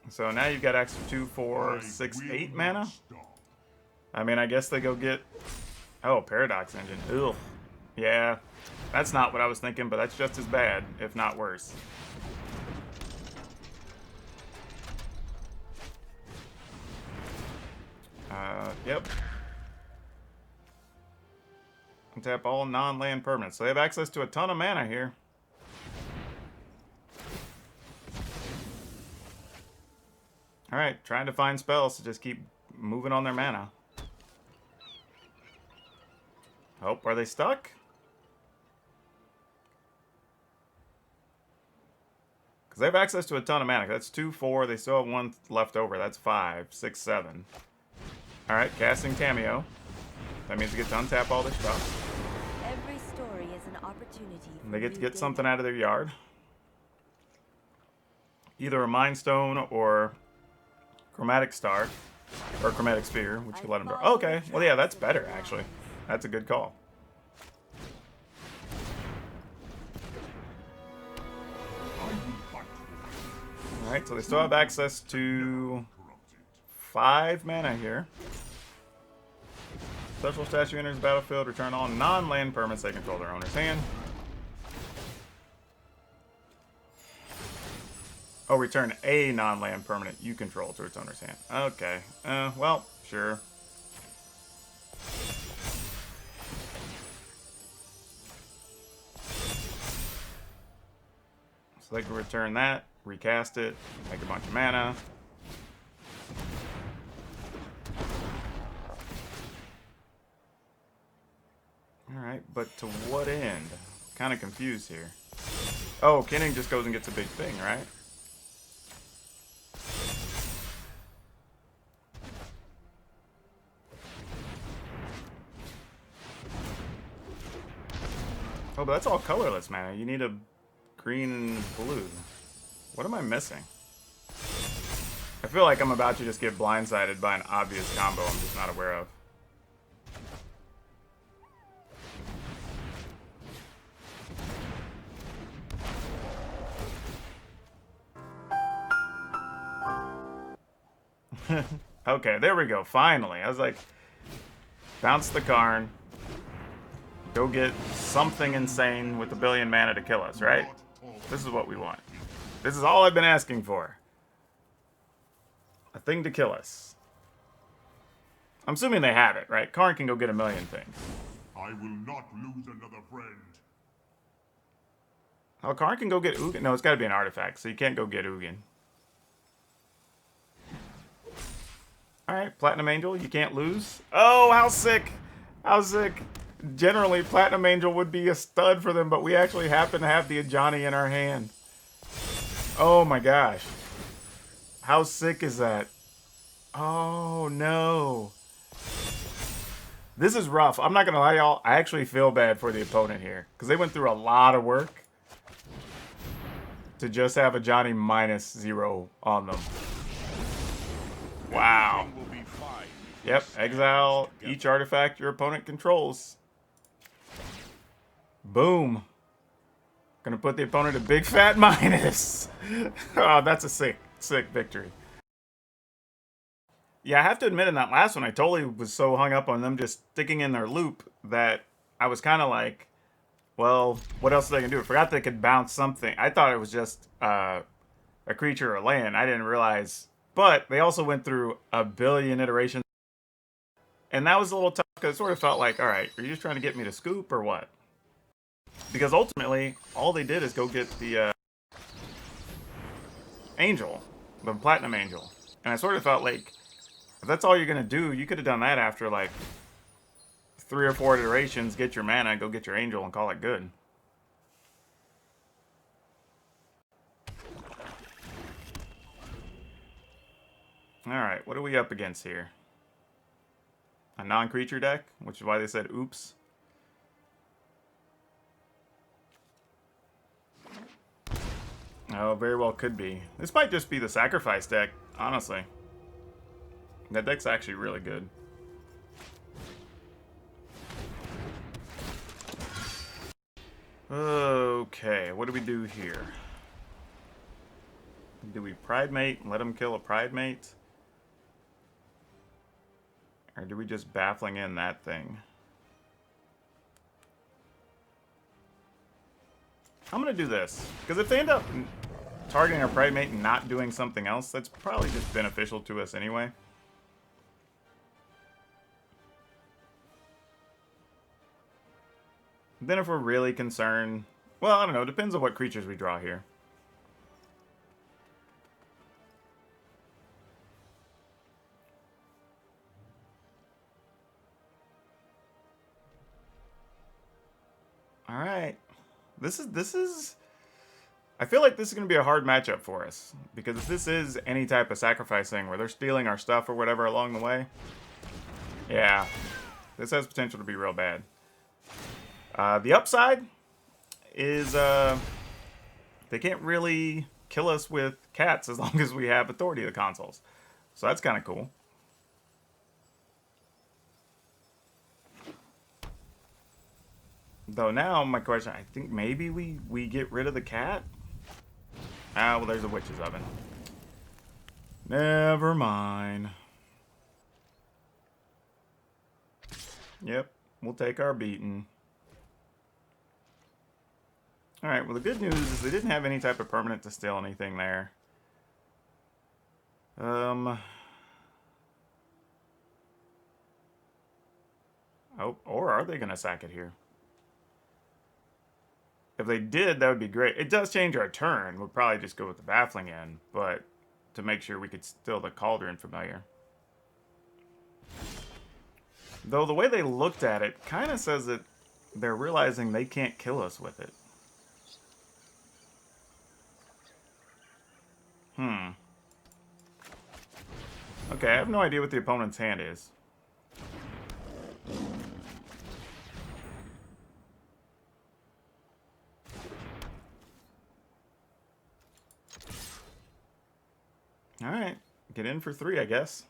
So now you've got extra 2, 4, 6, 8 mana. I mean, I guess they go get... Oh, Paradox Engine. Ugh. Yeah, that's not what I was thinking, but that's just as bad, if not worse. Yep. Tap all non-land permanents. So they have access to a ton of mana here. Alright, trying to find spells to just keep moving on their mana. Oh, are they stuck? Because they have access to a ton of mana. That's 2, 4. They still have 1 left over. That's 5, 6, 7. Alright, casting Tamiyo. That means they get to untap all their stuff. Every story is an opportunity. And they get to get something out of their yard. Either a Mind Stone or Chromatic Star. Or Chromatic Sphere, which could let them draw. Oh, okay, well yeah, that's better actually. That's a good call. Alright, so they still have access to 5 mana here. Special statue enters the battlefield, return all non-land permanents they control their owner's hand. Oh, return a non-land permanent you control to its owner's hand. Okay. Well, sure. So they can return that, recast it, make a bunch of mana. Alright, but to what end? Kind of confused here. Oh, Kinning just goes and gets a big thing, right? Oh, but that's all colorless mana. You need a green and blue. What am I missing? I feel like I'm about to just get blindsided by an obvious combo I'm just not aware of. Okay, there we go. Finally. I was like, bounce the Karn. Go get something insane with a billion mana to kill us, right? This is what we want. This is all I've been asking for. A thing to kill us. I'm assuming they have it, right? Karn can go get a million things. I will not lose another friend. Oh, Karn can go get Ugin. No, it's got to be an artifact, so you can't go get Ugin. Alright, Platinum Angel, you can't lose. Oh, how sick! How sick! Generally, Platinum Angel would be a stud for them, but we actually happen to have the Ajani in our hand. Oh my gosh. How sick is that? Oh no. This is rough. I'm not going to lie, y'all. I actually feel bad for the opponent here, because they went through a lot of work to just have a Johnny -0 on them. Wow. Yep, exile each artifact your opponent controls. Boom. Gonna put the opponent at big fat minus. Oh, that's a sick victory. Yeah, I have to admit in that last one, I totally was so hung up on them just sticking in their loop that I was kind of like, well, what else are they gonna do? I forgot they could bounce something. I thought it was just a creature or land. I didn't realize. But they also went through a billion iterations. And that was a little tough because it sort of felt like, all right, are you just trying to get me to scoop or what? Because ultimately, all they did is go get the Angel, the Platinum Angel. And I sort of felt like, if that's all you're going to do, you could have done that after like 3 or 4 iterations, get your mana, go get your Angel, and call it good. Alright, what are we up against here? A non-creature deck, which is why they said oops. Oh, very well could be. This might just be the sacrifice deck, honestly. That deck's actually really good. Okay, what do we do here? Do we Pride Mate and let him kill a Pride Mate? Or do we just Baffling in that thing? I'm going to do this. Because if they end up targeting our Pride Mate and not doing something else, that's probably just beneficial to us anyway. Then if we're really concerned... Well, I don't know. It depends on what creatures we draw here. Alright. This is... I feel like this is going to be a hard matchup for us. Because if this is any type of sacrifice thing where they're stealing our stuff or whatever along the way... Yeah. This has potential to be real bad. The upside is they can't really kill us with cats as long as we have authority of the consoles. So that's kind of cool. Though now, my question, I think maybe we get rid of the cat? Ah, well, there's a witch's oven. Never mind. Yep, we'll take our beating. Alright, well the good news is they didn't have any type of permanent to steal anything there. Oh, or are they going to sack it here? If they did, that would be great. It does change our turn. We'll probably just go with the Baffling in, but to make sure we could steal the Cauldron Familiar. Though the way they looked at it kind of says that they're realizing they can't kill us with it. Okay, I have no idea what the opponent's hand is. Alright, get in for 3, I guess.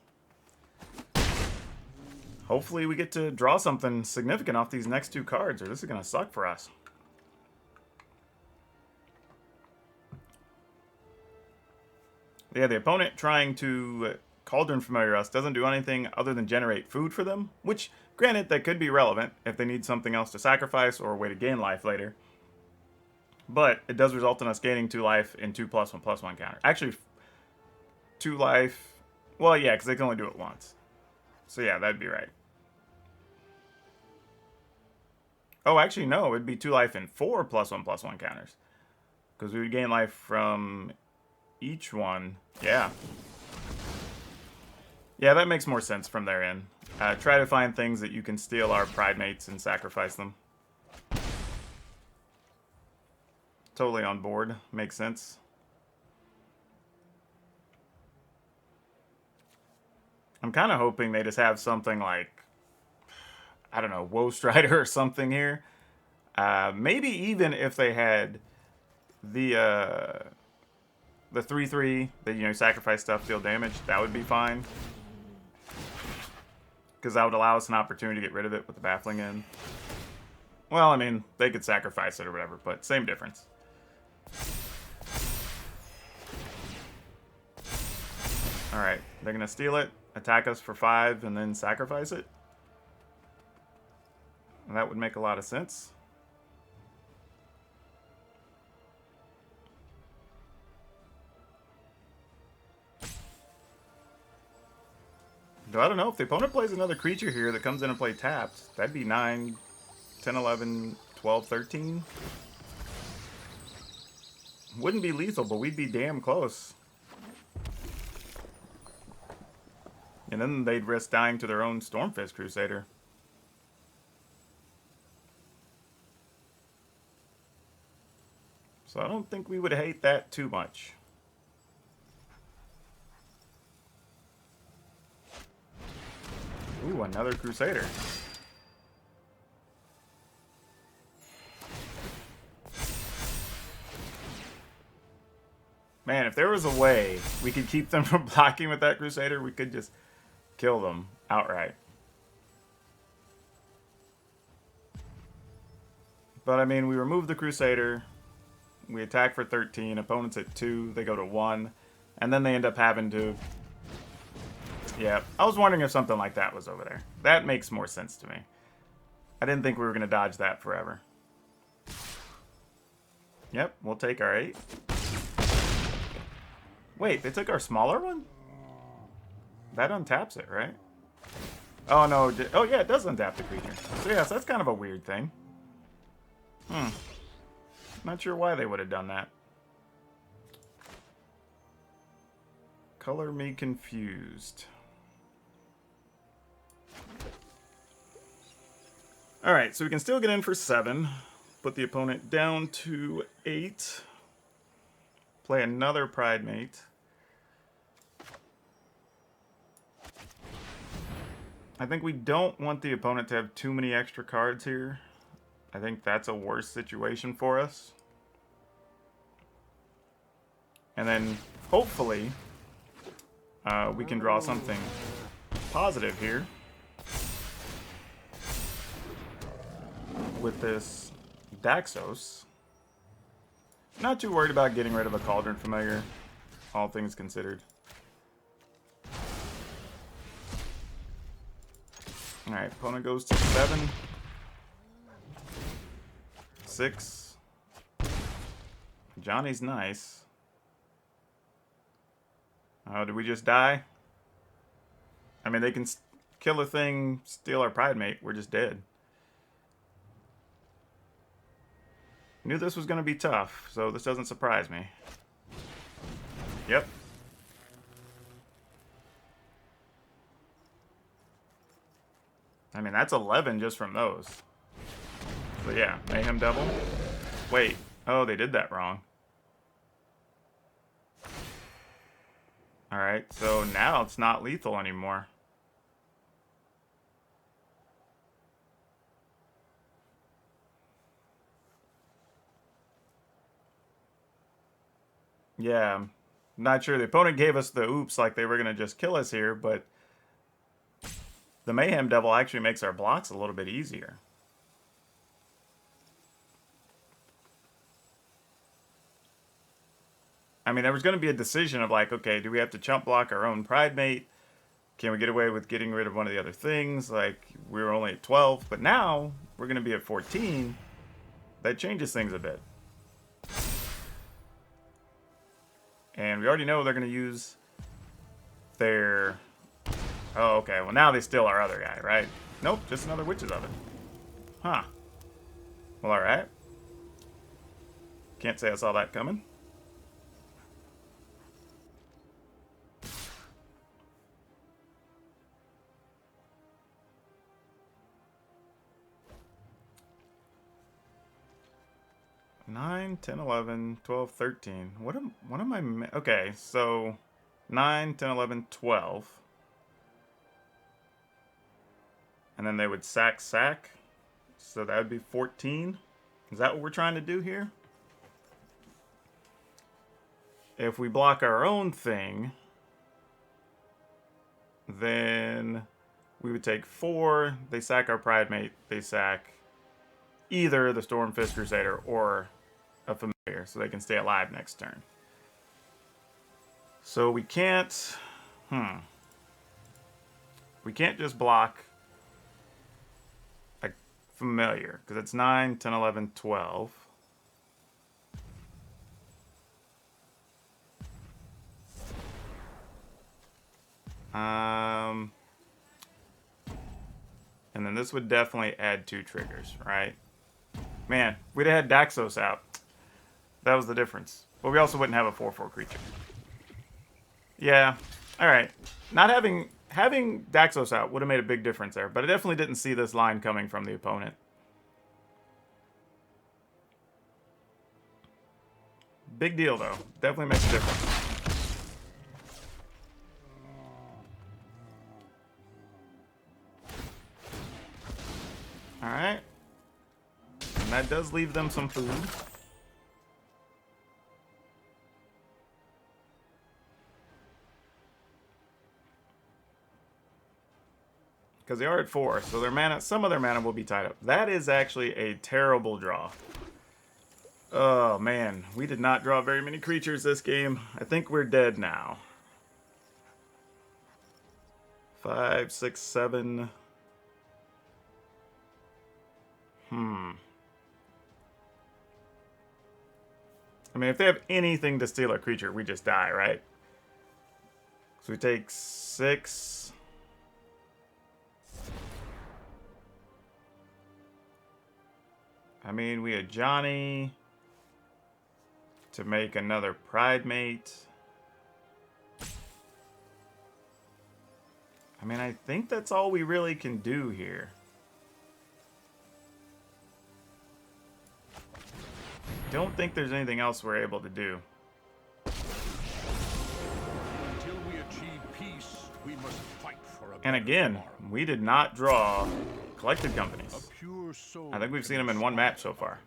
Hopefully we get to draw something significant off these next 2 cards, or this is going to suck for us. Yeah, the opponent trying to Cauldron Familiar us doesn't do anything other than generate food for them, which, granted, that could be relevant if they need something else to sacrifice or a way to gain life later. But it does result in us gaining 2 life and 2+1/+1 counter. Actually, 2 life... Well, yeah, because they can only do it once. So yeah, that'd be right. Oh, actually, no. It'd be 2 life and 4 +1/+1 counters. Because we would gain life from each one. Yeah. Yeah, that makes more sense from their end. Try to find things that you can steal our pride mates and sacrifice them. Totally on board. Makes sense. I'm kind of hoping they just have something like, I don't know, Woe Strider or something here. Maybe even if they had the 3/3 that, you know, sacrifice stuff, deal damage, that would be fine. Because that would allow us an opportunity to get rid of it with the Baffling in. Well, I mean, they could sacrifice it or whatever, but same difference. Alright, they're going to steal it, attack us for 5, and then sacrifice it. And that would make a lot of sense. Though I don't know, if the opponent plays another creature here that comes in and play tapped, that'd be 9, 10, 11, 12, 13. Wouldn't be lethal, but we'd be damn close. And then they'd risk dying to their own Stormfist Crusader. So I don't think we would hate that too much. Ooh, another Crusader. Man, if there was a way we could keep them from blocking with that Crusader, we could just kill them outright. But I mean, we remove the Crusader, we attack for 13, opponents at 2, they go to 1, and then they end up having to... Yeah, I was wondering if something like that was over there. That makes more sense to me. I didn't think we were going to dodge that forever. Yep, we'll take our 8. Wait, they took our smaller one? That untaps it, right? Oh, no. Oh, yeah, it does untap the creature. So, yeah, so that's kind of a weird thing. Not sure why they would have done that. Color me confused. Alright, so we can still get in for 7. Put the opponent down to 8. Play another Pride Mate. I think we don't want the opponent to have too many extra cards here. I think that's a worse situation for us. And then, hopefully, we can draw something positive here with this Daxos. Not too worried about getting rid of a Cauldron Familiar, all things considered. Alright, opponent goes to 7. 6. Johnny's nice. Oh, did we just die? I mean, they can kill a thing, steal our Pride Mate. We're just dead. Knew this was going to be tough, so this doesn't surprise me. Yep. I mean, that's 11 just from those. So yeah, Mayhem Devil. Wait. Oh, they did that wrong. Alright, so now it's not lethal anymore. Yeah, I'm not sure. The opponent gave us the oops like they were going to just kill us here, but the Mayhem Devil actually makes our blocks a little bit easier. I mean, there was going to be a decision of like, okay, do we have to chump block our own Pride Mate? Can we get away with getting rid of one of the other things? Like, we were only at 12, but now we're going to be at 14. That changes things a bit. And we already know they're going to use their Oh, okay. Well, now they steal our other guy, right? Nope, just another Witch's Oven. Huh. Well, alright. Can't say I saw that coming. Nine, 10, 11, 12, 13. What am I... Okay, so 9, 10, 11, 12. And then they would sack. So that would be 14. Is that what we're trying to do here? If we block our own thing, then we would take 4. They sack our Pridemate. They sack either the Stormfist Crusader or a Familiar, so they can stay alive next turn. So we can't... We can't just block a Familiar, because it's 9, 10, 11, 12. And then this would definitely add 2 triggers, right? Man, we'd have had Daxos out. That was the difference. But we also wouldn't have a 4/4 creature. Yeah, alright. Not having Daxos out would have made a big difference there, but I definitely didn't see this line coming from the opponent. Big deal, though. Definitely makes a difference. Alright. And that does leave them some food. Because they are at 4, so their mana, some of their mana will be tied up. That is actually a terrible draw. Oh, man. We did not draw very many creatures this game. I think we're dead now. 5, 6, 7... I mean, if they have anything to steal a creature, we just die, right? So we take 6. I mean, we had Johnny to make another Pridemate. I mean, I think that's all we really can do here. Don't think there's anything else we're able to do. Until we achieve peace, we must fight for a And again, we did not draw collected companies. I think we've seen them in one match so far.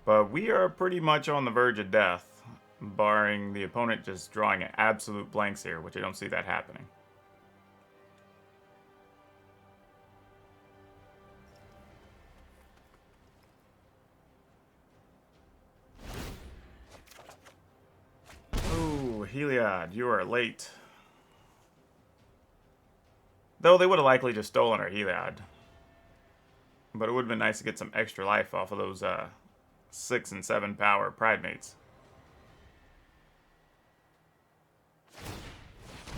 But we are pretty much on the verge of death, barring the opponent just drawing absolute blanks here, which I don't see that happening. Heliod, you are late. Though they would have likely just stolen our Heliod. But it would have been nice to get some extra life off of those 6 and 7 power Pridemates.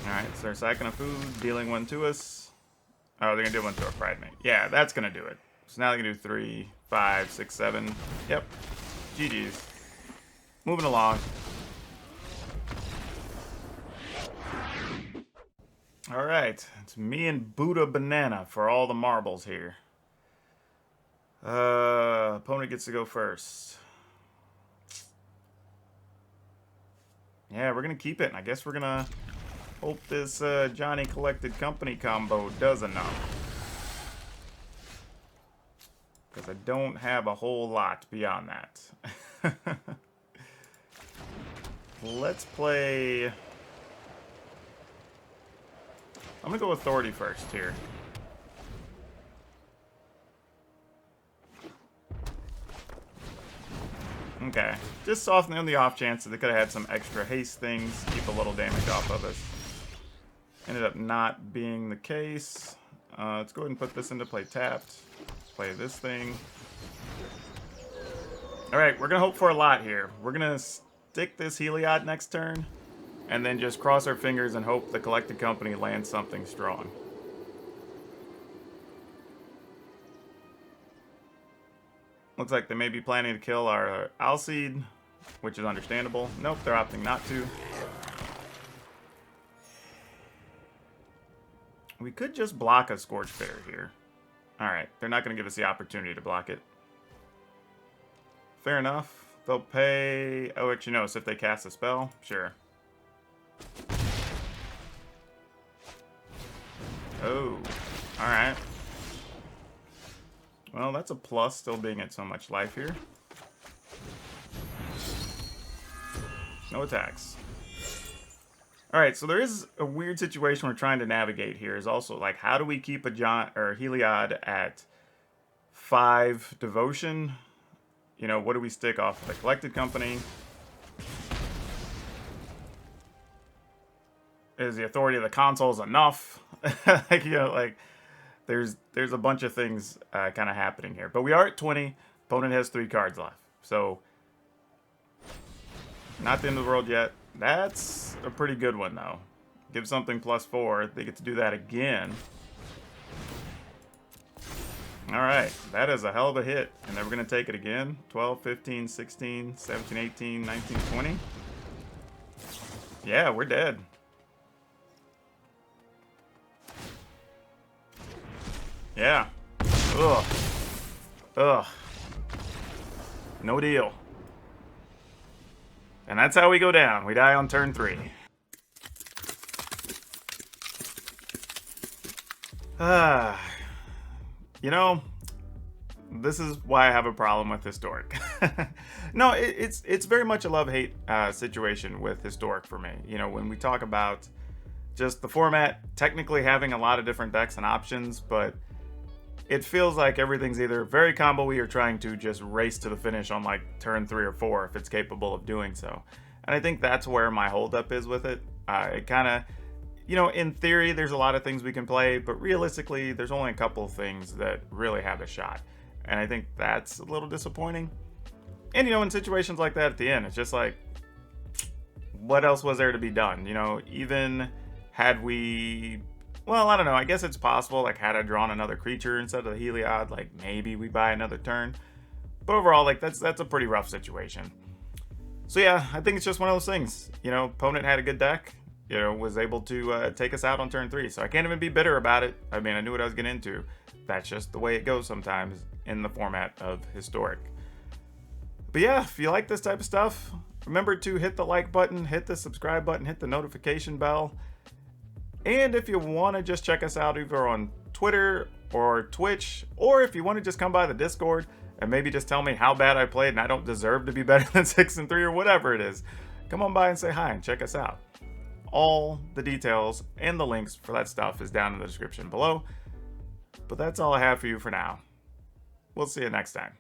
Alright, so they're sacking a food, dealing 1 to us. Oh, they're going to do 1 to our Pridemate. Yeah, that's going to do it. So now they can do 3, 5, 6, 7. Yep. GG's. Moving along. Alright, it's me and Buddha Banana for all the marbles here. Opponent gets to go first. Yeah, we're going to keep it, and I guess we're going to hope this Johnny Collected Company combo does enough. Because I don't have a whole lot beyond that. Let's play... I'm going to go Authority first here. Okay. Just softening on the off chance that they could have had some extra haste things, keep a little damage off of us. Ended up not being the case. Let's go ahead and put this into play tapped. Play this thing. Alright, we're going to hope for a lot here. We're going to stick this Heliod next turn. and then just cross our fingers and hope the collected company lands something strong. Looks like they may be planning to kill our Alseed, which is understandable. Nope, they're opting not to. We could just block a Scorchbear here. Alright, they're not going to give us the opportunity to block it. Fair enough. They'll pay... Oh, actually, no, so if they cast a spell? Sure. Oh, alright. Well, that's a plus, still being at so much life here. No attacks. Alright, so there is a weird situation we're trying to navigate here. Is also, like, how do we keep a Heliod at 5 devotion? You know, what do we stick off of the collected company? Is the authority of the consoles enough? Like, you know, like, there's a bunch of things kind of happening here. But we are at 20. Opponent has 3 cards left. So, not the end of the world yet. That's a pretty good one, though. Give something +4. They get to do that again. Alright, that is a hell of a hit. And then we're going to take it again. 12, 15, 16, 17, 18, 19, 20. Yeah, we're dead. Yeah. Ugh. Ugh. No deal. And that's how we go down. We die on turn 3. You know, this is why I have a problem with Historic. No, it's very much a love-hate situation with Historic for me. You know, when we talk about just the format, technically having a lot of different decks and options, but it feels like everything's either very combo-y or trying to just race to the finish on like turn 3 or 4 if it's capable of doing so. And I think that's where my holdup is with it. It kind of, you know, in theory, there's a lot of things we can play, but realistically, there's only a couple of things that really have a shot. And I think that's a little disappointing. And, you know, in situations like that at the end, it's just like, what else was there to be done? You know, even had we... Well, I don't know. I guess it's possible, like, had I drawn another creature instead of the Heliod, like, maybe we buy another turn. But overall, like, that's a pretty rough situation. So, yeah, I think it's just one of those things. You know, opponent had a good deck, you know, was able to take us out on turn 3. So I can't even be bitter about it. I mean, I knew what I was getting into. That's just the way it goes sometimes in the format of Historic. But yeah, if you like this type of stuff, remember to hit the like button, hit the subscribe button, hit the notification bell. And if you want to just check us out either on Twitter or Twitch, or if you want to just come by the Discord and maybe just tell me how bad I played and I don't deserve to be better than 6-3 or whatever it is, come on by and say hi and check us out. All the details and the links for that stuff is down in the description below. But that's all I have for you for now. We'll see you next time.